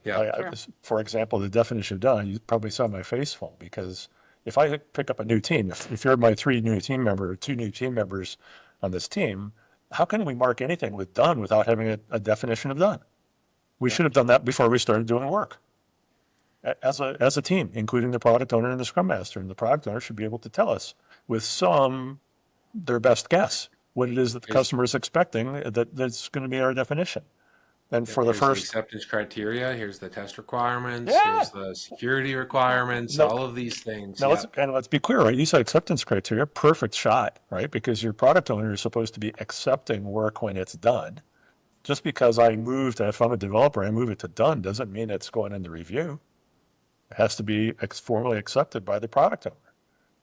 Yeah. Sure. For example, the definition of done, you probably saw my face fall, because if I pick up a new team, if you're my two new team members on this team, how can we mark anything with done without having a definition of done? We should have done that before we started doing work as a team, including the product owner and the scrum master. And the product owner should be able to tell us with their best guess what it is that the customer is expecting that's going to be our definition. And Yep, for the here's the first, acceptance criteria, here's the test requirements, yeah, here's the security requirements, no, all of these things. now Yeah. let's be clear, right? You said acceptance criteria, perfect shot, right? Because your product owner is supposed to be accepting work when it's done. Just because if I'm a developer, I move it to done doesn't mean it's going into review. It has to be formally accepted by the product owner.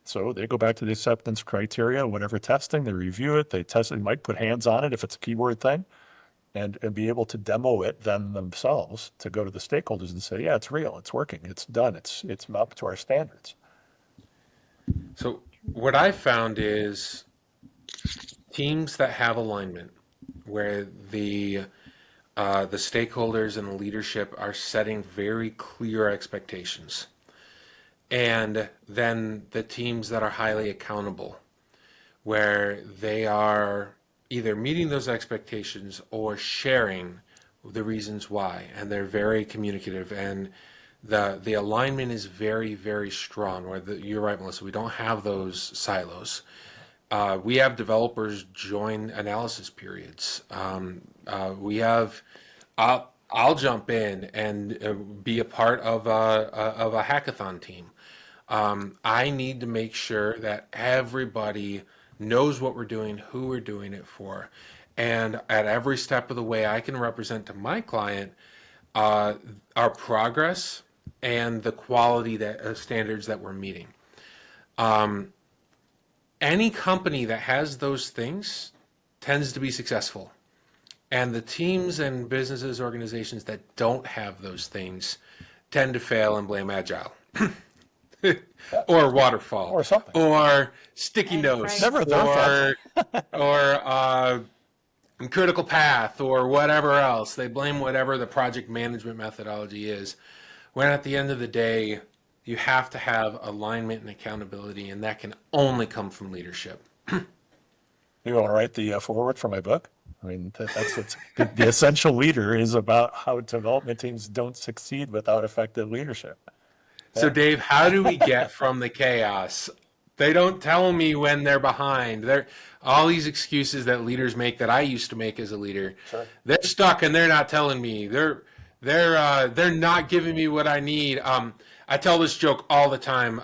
So they go back to the acceptance criteria, whatever testing, they review it, they test it, they might put hands on it if it's a keyword thing, and be able to demo it then themselves to go to the stakeholders and say, yeah, it's real, it's working, it's done, it's up to our standards. So what I found is teams that have alignment, where the stakeholders and the leadership are setting very clear expectations, and then the teams that are highly accountable, where they are either meeting those expectations or sharing the reasons why, and they're very communicative, and the alignment is very, very strong. You're right, Melissa, we don't have those silos. We have developers join analysis periods. We have I'll jump in and be a part of a hackathon team. I need to make sure that everybody knows what we're doing, who we're doing it for, and at every step of the way, I can represent to my client our progress and the quality standards that we're meeting. Any company that has those things tends to be successful. And the teams and businesses, organizations that don't have those things tend to fail and blame Agile or waterfall or something. or sticky It's It's notes right. never their fault. or critical path or whatever else. They blame whatever the project management methodology is. When at the end of the day, you have to have alignment and accountability, and that can only come from leadership. You want to write the foreword for my book? I mean, that's what's the essential leader is about how development teams don't succeed without effective leadership. So, Yeah, Dave, how do we get from the chaos? They don't tell me when they're behind. They're all these excuses that leaders make that I used to make as a leader. sure. They're stuck and they're not telling me. They're not giving me what I need. I tell this joke all the time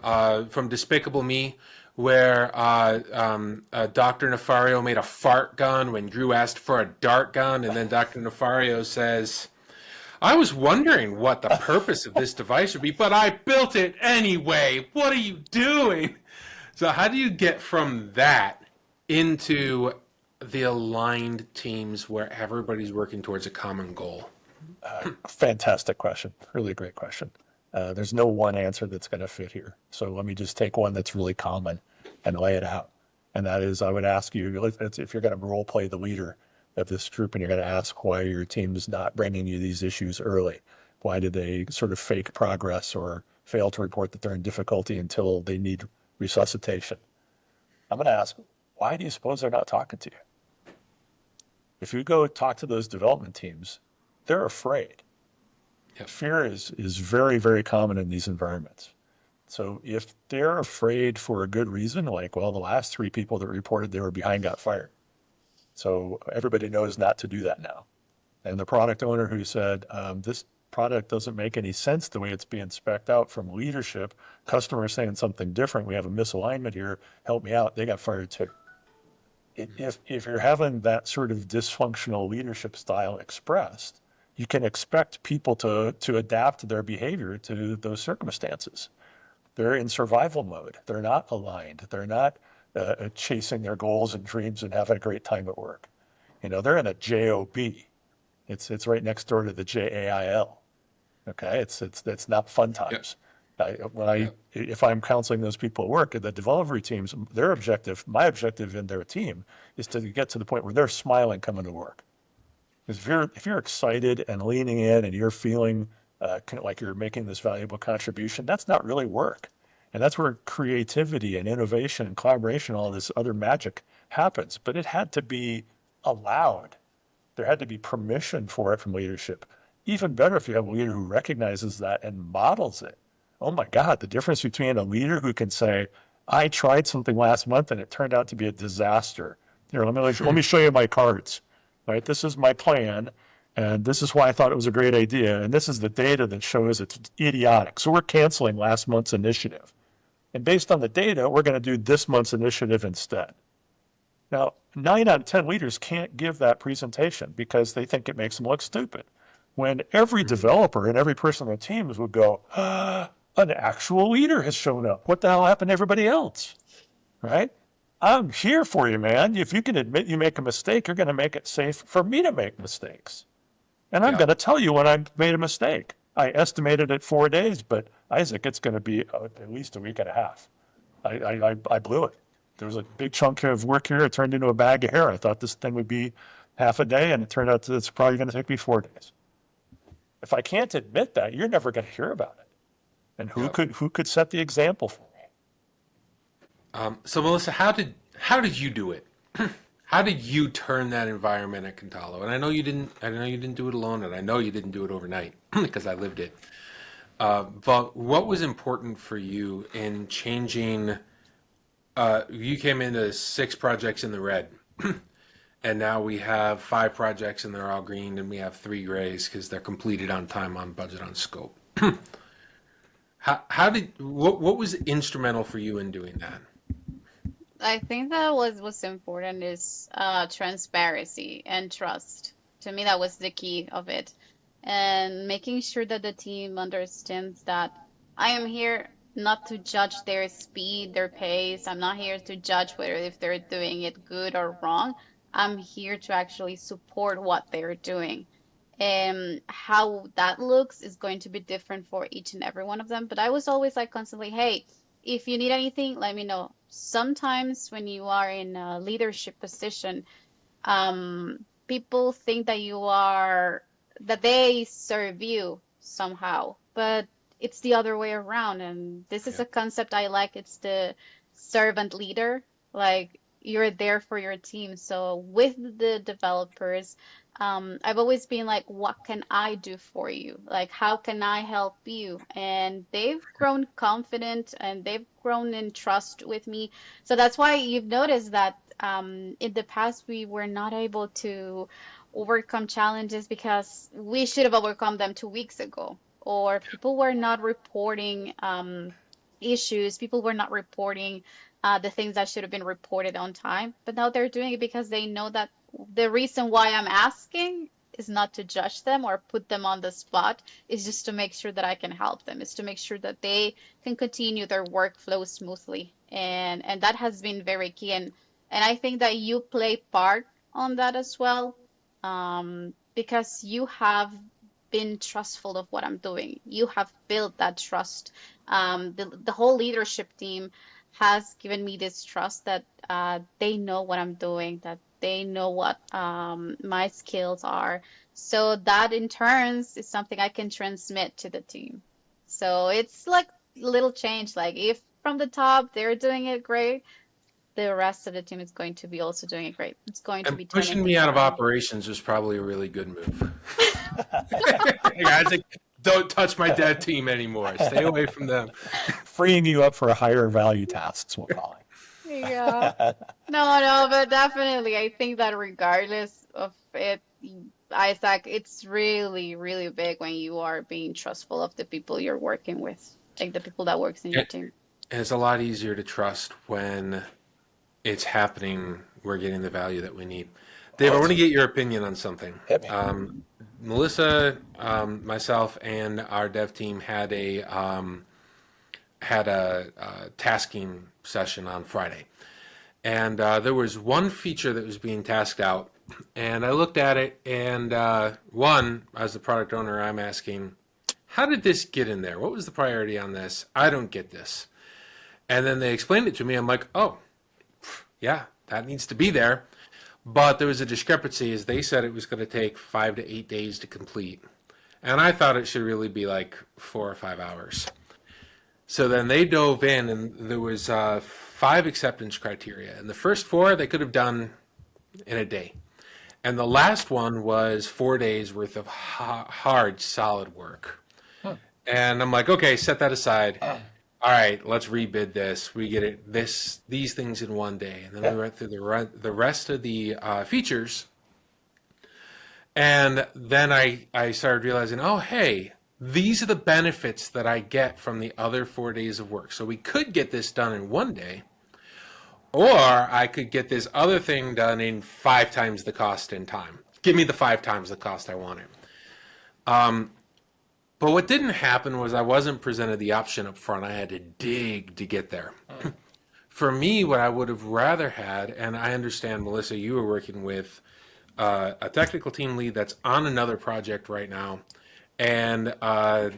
from Despicable Me, where Dr. Nefario made a fart gun when Drew asked for a dart gun, and then Dr. Nefario says, I was wondering what the purpose of this device would be, but I built it anyway. What are you doing? So, how do you get from that into the aligned teams where everybody's working towards a common goal? Fantastic question. Really great question. There's no one answer that's going to fit here. So let me just take one that's really common and lay it out. And that is, I would ask you if you're going to role play the leader of this group and you're going to ask why your team is not bringing you these issues early. Why did they sort of fake progress or fail to report that they're in difficulty until they need resuscitation? I'm going to ask, why do you suppose they're not talking to you? If you go talk to those development teams, they're afraid. Yep. Fear is very, very common in these environments. So if they're afraid for a good reason, like, well, the last 3 people that reported they were behind got fired. So everybody knows not to do that now. And the product owner who said, this product doesn't make any sense the way it's being spec'd out from leadership, customer saying something different, we have a misalignment here, help me out, they got fired too. If you're having that sort of dysfunctional leadership style expressed, you can expect people to adapt their behavior to those circumstances. They're in survival mode. They're not aligned. They're not chasing their goals and dreams and having a great time at work. They're in a job. It's right next door to the jail. Okay, it's not fun times. If I'm counseling those people at work, the delivery teams, their objective, my objective in their team, is to get to the point where they're smiling coming to work. Because if you're excited and leaning in and you're feeling like you're making this valuable contribution, that's not really work. And that's where creativity and innovation and collaboration, all this other magic happens. But it had to be allowed. There had to be permission for it from leadership. Even better if you have a leader who recognizes that and models it. Oh my God, the difference between a leader who can say, I tried something last month and it turned out to be a disaster. Here, let me show you my cards. Right? This is my plan, and this is why I thought it was a great idea, and this is the data that shows it's idiotic. So we're canceling last month's initiative. And based on the data, we're going to do this month's initiative instead. Now, 9 out of 10 leaders can't give that presentation because they think it makes them look stupid. When every developer and every person on the teams would go, an actual leader has shown up. What the hell happened to everybody else? Right? I'm here for you, man. If you can admit you make a mistake, you're going to make it safe for me to make mistakes. And I'm going to tell you when I made a mistake. I estimated it 4 days, but Isaac, it's going to be at least a week and a half. I blew it. There was a big chunk of work here. It turned into a bag of hair. I thought this thing would be half a day, and it turned out it's probably going to take me 4 days. If I can't admit that, you're never going to hear about it. And who could set the example for me? So Melissa, how did you do it? How did you turn that environment at Cantalo? And I know you didn't. I know you didn't do it alone, and I know you didn't do it overnight because I lived it. But what was important for you in changing? You came into 6 projects in the red, and now we have 5 projects and they're all green, and we have 3 grays because they're completed on time, on budget, on scope. What was instrumental for you in doing that? I think that was important is transparency and trust. To me, that was the key of it, and making sure that the team understands that I am here not to judge their speed, their pace. I'm not here to judge whether if they're doing it good or wrong. I'm here to actually support what they're doing. And how that looks is going to be different for each and every one of them. But I was always like constantly, hey, if you need anything, let me know. Sometimes when you are in a leadership position, people think that that they serve you somehow, but it's the other way around. And this is Yeah. a concept I like. It's the servant leader. Like you're there for your team. So with the developers, I've always been like, what can I do for you? Like, how can I help you? And they've grown confident and they've grown in trust with me. So that's why you've noticed that in the past we were not able to overcome challenges because we should have overcome them 2 weeks ago, or people were not reporting issues, people were not reporting the things that should have been reported on time. But now they're doing it because they know that the reason why I'm asking is not to judge them or put them on the spot, is just to make sure that I can help them, is to make sure that they can continue their workflow smoothly. And that has been very key. And I think that you play part on that as well, because you have been trustful of what I'm doing. You have built that trust. The whole leadership team has given me this trust that they know what I'm doing, that they know what my skills are. So that in turns is something I can transmit to the team. So it's like little change. Like if from the top they're doing it great, the rest of the team is going to be also doing it great. It's going to And be turning pushing me things out of around. operations was probably a really good move. Hey, Isaac, don't touch my dev team anymore. Stay away from them. Freeing you up for higher value tasks, we'll call Yeah. it. No, but definitely, I think that regardless of it, Isaac, it's really, really big when you are being trustful of the people you're working with, like the people that works in your team. It's a lot easier to trust when it's happening. We're getting the value that we need. Dave, I want to get your opinion on something. Hit me. Melissa, myself, and our dev team had a tasking session on Friday, and there was one feature that was being tasked out, and I looked at it, and one, as the product owner, I'm asking, how did this get in there? What was the priority on this? I don't get this. And then they explained it to me. I'm like, oh, yeah, that needs to be there. But there was a discrepancy, as they said it was going to take 5 to 8 days to complete. And I thought it should really be like 4 or 5 hours. So then they dove in, and there was 5 acceptance criteria. And the first 4 they could have done in a day. And the last one was 4 days worth of hard, solid work. And I'm like, okay, set that aside. All right, let's rebid this. We get it these things in one day, and then we went through the rest of the features, and then I started realizing, oh hey, these are the benefits that I get from the other 4 days of work. So we could get this done in one day, or I could get this other thing done in 5 times the cost in time. Give me the 5 times the cost I wanted. But what didn't happen was I wasn't presented the option up front. I had to dig to get there. For me, what I would have rather had, and I understand, Melissa, you were working with a technical team lead that's on another project right now, and a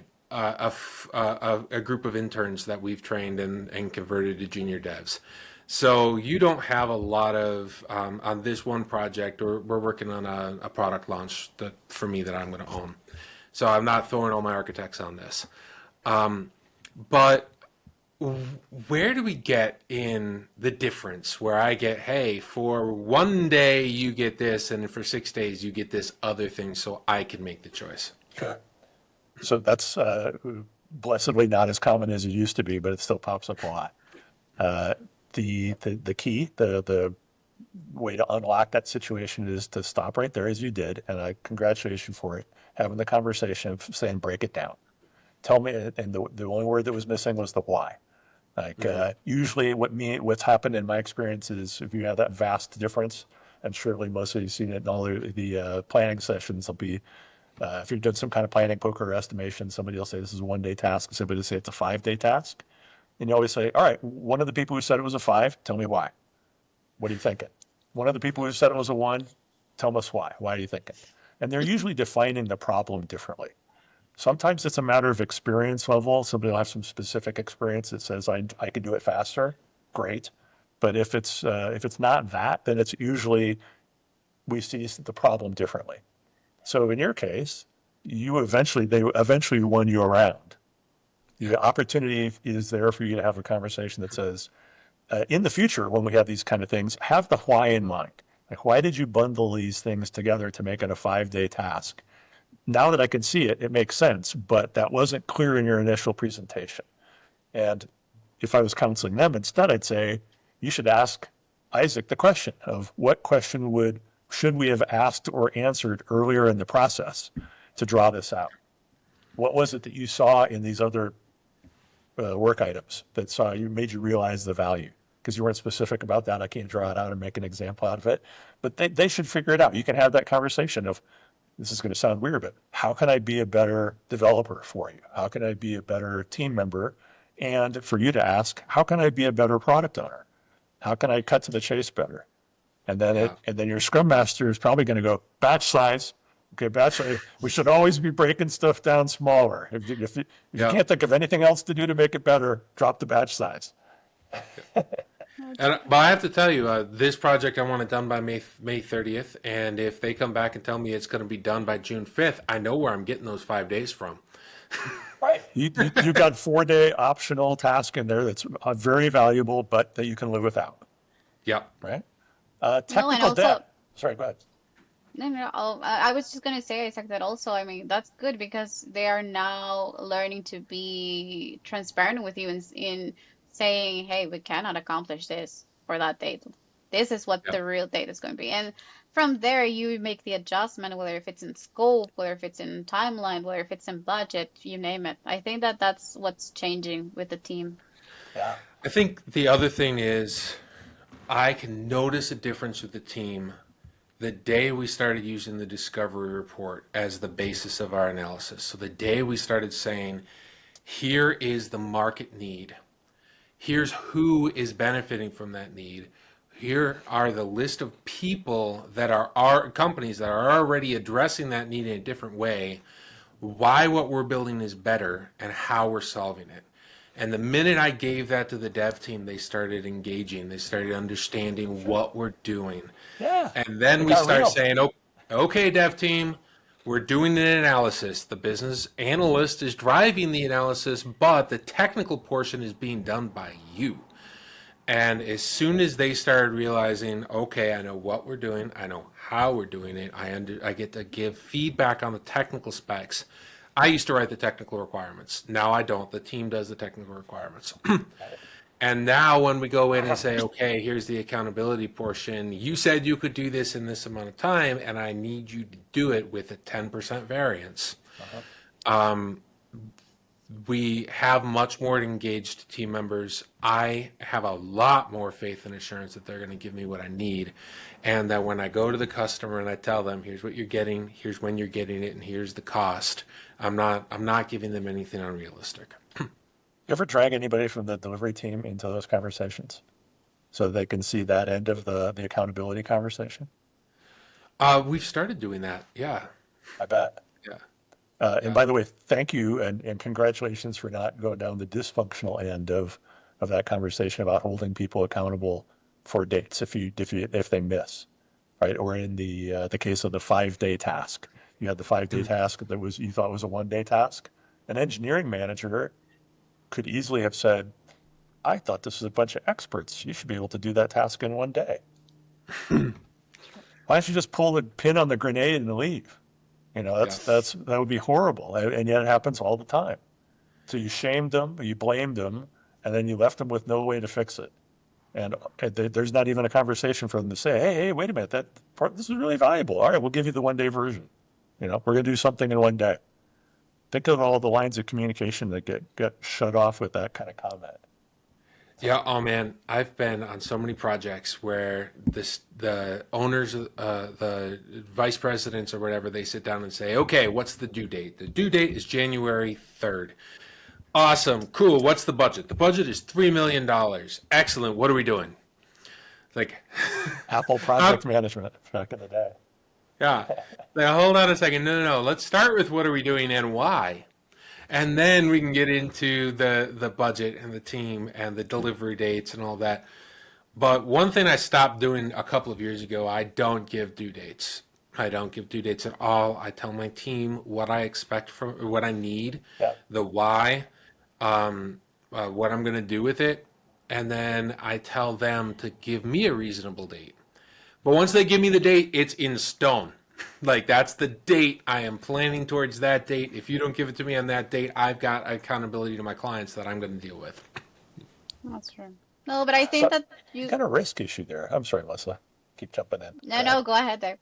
group of interns that we've trained and converted to junior devs. So you don't have a lot of, on this one project, or we're working on a product launch that for me that I'm going to own. So I'm not throwing all my architects on this. But where do we get in the difference where I get, hey, for one day you get this, and for 6 days you get this other thing, so I can make the choice? Sure. So that's blessedly not as common as it used to be, but it still pops up a lot. The key, the way to unlock that situation is to stop right there as you did, and I congratulate you for it. Having the conversation of saying, break it down. Tell me, and the only word that was missing was the why. Like usually, what's happened in my experience is if you have that vast difference, and surely most of you've seen it in all the planning sessions, will be if you're doing some kind of planning, poker, or estimation, somebody will say this is a 1 day task, somebody will say it's a 5 day task, and you always say, all right, one of the people who said it was a 5, tell me why. What are you thinking? one of the people who said it was a 1, tell us why. Why do you think it? And they're usually defining the problem differently. Sometimes it's a matter of experience level. Somebody will have some specific experience that says, I can do it faster. Great. But if it's not that, then it's usually we see the problem differently. So in your case, they eventually won you around. The opportunity is there for you to have a conversation that says, in the future, when we have these kind of things, have the why in mind. Like, why did you bundle these things together to make it a 5-day task? Now that I can see it, it makes sense, but that wasn't clear in your initial presentation. And if I was counseling them instead, I'd say, you should ask Isaac the question of what question should we have asked or answered earlier in the process to draw this out? What was it that you saw in these other work items that made you realize the value? Because you weren't specific about that. I can't draw it out and make an example out of it. But they should figure it out. You can have that conversation of, this is going to sound weird, but how can I be a better developer for you? How can I be a better team member? And for you to ask, how can I be a better product owner? How can I cut to the chase better? And then your scrum master is probably going to go, batch size. Okay, batch size. We should always be breaking stuff down smaller. If you can't think of anything else to do to make it better, drop the batch size. But I have to tell you, this project I want it done by May 30th, and if they come back and tell me it's going to be done by June 5th, I know where I'm getting those 5 days from. Right. You got 4-day optional task in there that's very valuable, but that you can live without. Yep. Right. And Technical also, debt. Sorry, go ahead. no, I was just gonna say, Isaac, that also, I mean, that's good because they are now learning to be transparent with you in saying, hey, we cannot accomplish this for that date. This is what the real date is going to be. And from there, you make the adjustment, whether if it's in scope, whether if it's in timeline, whether if it's in budget, you name it. I think that that's what's changing with the team. Yeah. I think the other thing is I can notice a difference with the team the day we started using the discovery report as the basis of our analysis. So the day we started saying, here is the market need. Here's who is benefiting from that need. Here are the list of people that are our companies that are already addressing that need in a different way, why what we're building is better, and how we're solving it. And the minute I gave that to the dev team, they started engaging. They started understanding what we're doing. Yeah. And then we start saying, okay, dev team, we're doing an analysis. The business analyst is driving the analysis, but the technical portion is being done by you. And as soon as they started realizing, okay, I know what we're doing, I know how we're doing it, I get to give feedback on the technical specs. I used to write the technical requirements. Now I don't. The team does the technical requirements. And now when we go in and say, okay, here's the accountability portion, you said you could do this in this amount of time, and I need you to do it with a 10% variance. We have much more engaged team members. I have a lot more faith and assurance that they're going to give me what I need. And that when I go to the customer and I tell them, here's what you're getting, here's when you're getting it, and here's the cost, I'm not giving them anything unrealistic. You ever drag anybody from the delivery team into those conversations so they can see that end of the accountability conversation? We've started doing that. Yeah. I bet. Yeah. And by the way, thank you and congratulations for not going down the dysfunctional end of that conversation about holding people accountable for dates if they miss, right? Or in the case of the 5-day task, you had the 5-day task that you thought was a 1-day task. An engineering manager could easily have said, I thought this was a bunch of experts. You should be able to do that task in 1 day. Why don't you just pull the pin on the grenade and leave? That would be horrible. And yet it happens all the time. So you shamed them, you blamed them, and then you left them with no way to fix it. And there's not even a conversation for them to say, hey, wait a minute, this is really valuable. All right, we'll give you the 1-day version. We're going to do something in 1 day. Think of all the lines of communication that get shut off with that kind of comment. Yeah, oh man, I've been on so many projects where the owners, the vice presidents or whatever, they sit down and say, okay, what's the due date? The due date is January 3rd. Awesome, cool, what's the budget? The budget is $3 million. Excellent, what are we doing? Like, Apple how, project management back in the day. yeah. Now, hold on a second. No. Let's start with what are we doing and why. And then we can get into the budget and the team and the delivery dates and all that. But one thing I stopped doing a couple of years ago, I don't give due dates. I don't give due dates at all. I tell my team what I expect from, or what I need, Yeah. the why, what I'm going to do with it, and then I tell them to give me a reasonable date. But once they give me the date, it's in stone. Like, that's the date. I am planning towards that date. If you don't give it to me on that date, I've got accountability to my clients that I'm going to deal with. That's true. No, but I So think that you you. got a risk issue there. I'm sorry, Melissa. Keep jumping in. No, Go ahead. no, go ahead there.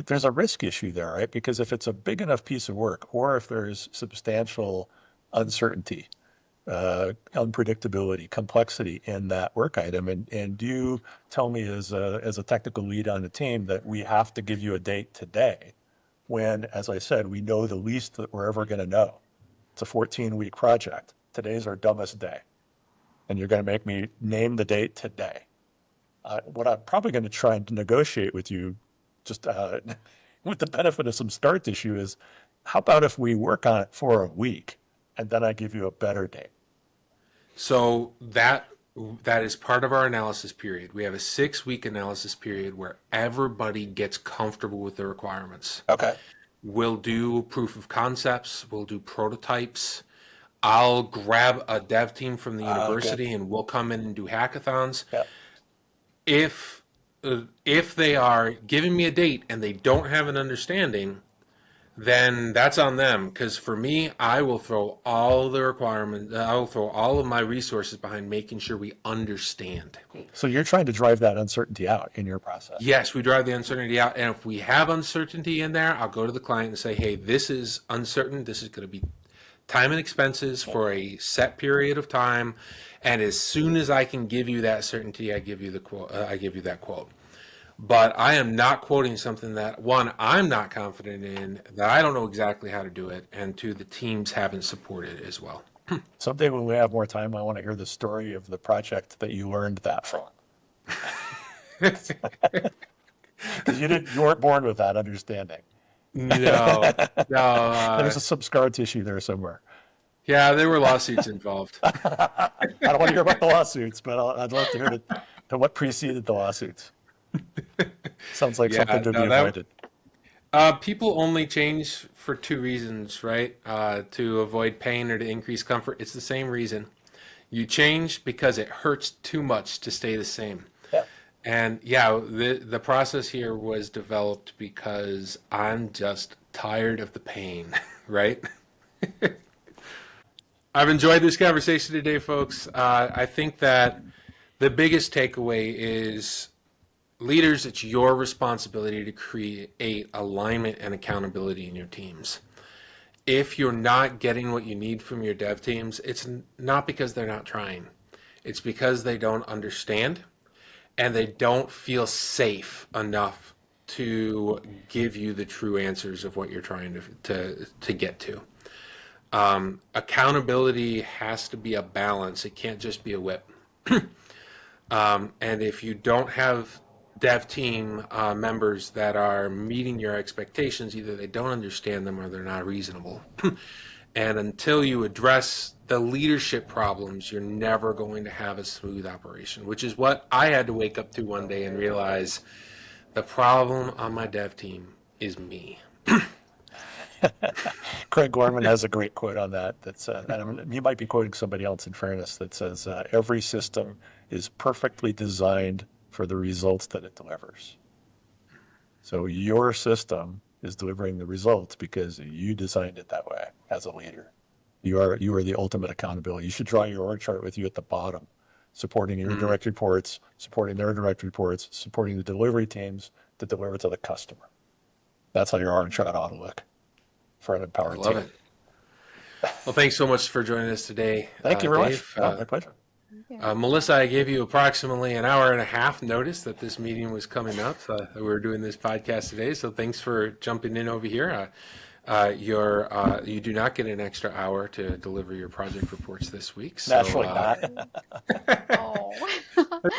There's a risk issue there, right? Because if it's a big enough piece of work, or if there's substantial uncertainty, unpredictability, complexity in that work item, and you tell me as a technical lead on the team that we have to give you a date today, when, as I said, we know the least that we're ever going to know. It's a 14-week project. Today's our dumbest day, and you're going to make me name the date today. What I'm probably going to try and negotiate with you, just with the benefit of some scar tissue, is how about if we work on it for a week and then I give you a better date? So that is part of our analysis period. We have a 6-week analysis period where everybody gets comfortable with the requirements. Okay. We'll do proof of concepts, we'll do prototypes. I'll grab a dev team from the Good. university and we'll come in and do hackathons. Yeah. If if they are giving me a date and they don't have an understanding, then that's on them. Because for me, I will throw all the requirements, I will throw all of my resources behind making sure we understand. So you're trying to drive that uncertainty out in your process. Yes, we drive the uncertainty out. And if we have uncertainty in there, I'll go to the client and say, hey, this is uncertain. This is going to be time and expenses for a set period of time. And as soon as I can give you that certainty, I give you the quote. I give you that quote. But I am not quoting something that, one, I'm not confident in, that I don't know exactly how to do it, and two, the teams haven't supported as well. Someday when we have more time, I want to hear the story of the project that you learned that from. Because you weren't born with that understanding. No, no. There's some scar tissue there somewhere. Yeah, there were lawsuits involved. I don't want to hear about the lawsuits, but I'd love to hear what preceded the lawsuits. Sounds like Yeah, something to be no, avoided. people only change for two reasons, right? To avoid pain or to increase comfort. It's the same reason. You change because it hurts too much to stay the same. Yeah. And yeah, the process here was developed because I'm just tired of the pain, right? I've enjoyed this conversation today, folks. I think that the biggest takeaway is leaders, it's your responsibility to create alignment and accountability in your teams. If you're not getting what you need from your dev teams, it's not because they're not trying. It's because they don't understand and they don't feel safe enough to give you the true answers of what you're trying to get to. Accountability has to be a balance. It can't just be a whip. And if you don't have dev team members that are meeting your expectations, either they don't understand them or they're not reasonable. And until you address the leadership problems, you're never going to have a smooth operation, which is what I had to wake up to one day and realize the problem on my dev team is me. Craig Gorman has a great quote on that. That's and you might be quoting somebody else in fairness, that says, every system is perfectly designed for the results that it delivers. So your system is delivering the results because you designed it that way as a leader. You are the ultimate accountability. You should draw your org chart with you at the bottom, supporting your direct reports, supporting their direct reports, supporting the delivery teams to deliver to the customer. That's how your org chart ought to look for an I empowered love team. it. Well, thanks so much for joining us today. Thank you very much. Dave. Oh, my pleasure. Melissa, I gave you approximately an hour and a half notice that this meeting was coming up. We were doing this podcast today, so thanks for jumping in over here. You do not get an extra hour to deliver your project reports this week. So, Naturally not. Oh.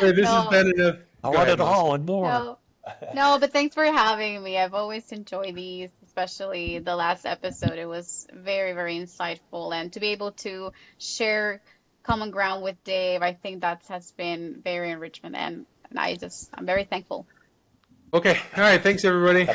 this has No. been I Go want ahead, it Melissa. all and more. No, no, but thanks for having me. I've always enjoyed these, especially the last episode. It was very, very insightful. And to be able to share common ground with Dave, I think that has been very enrichment. And I'm very thankful. Okay. All right. Thanks, everybody.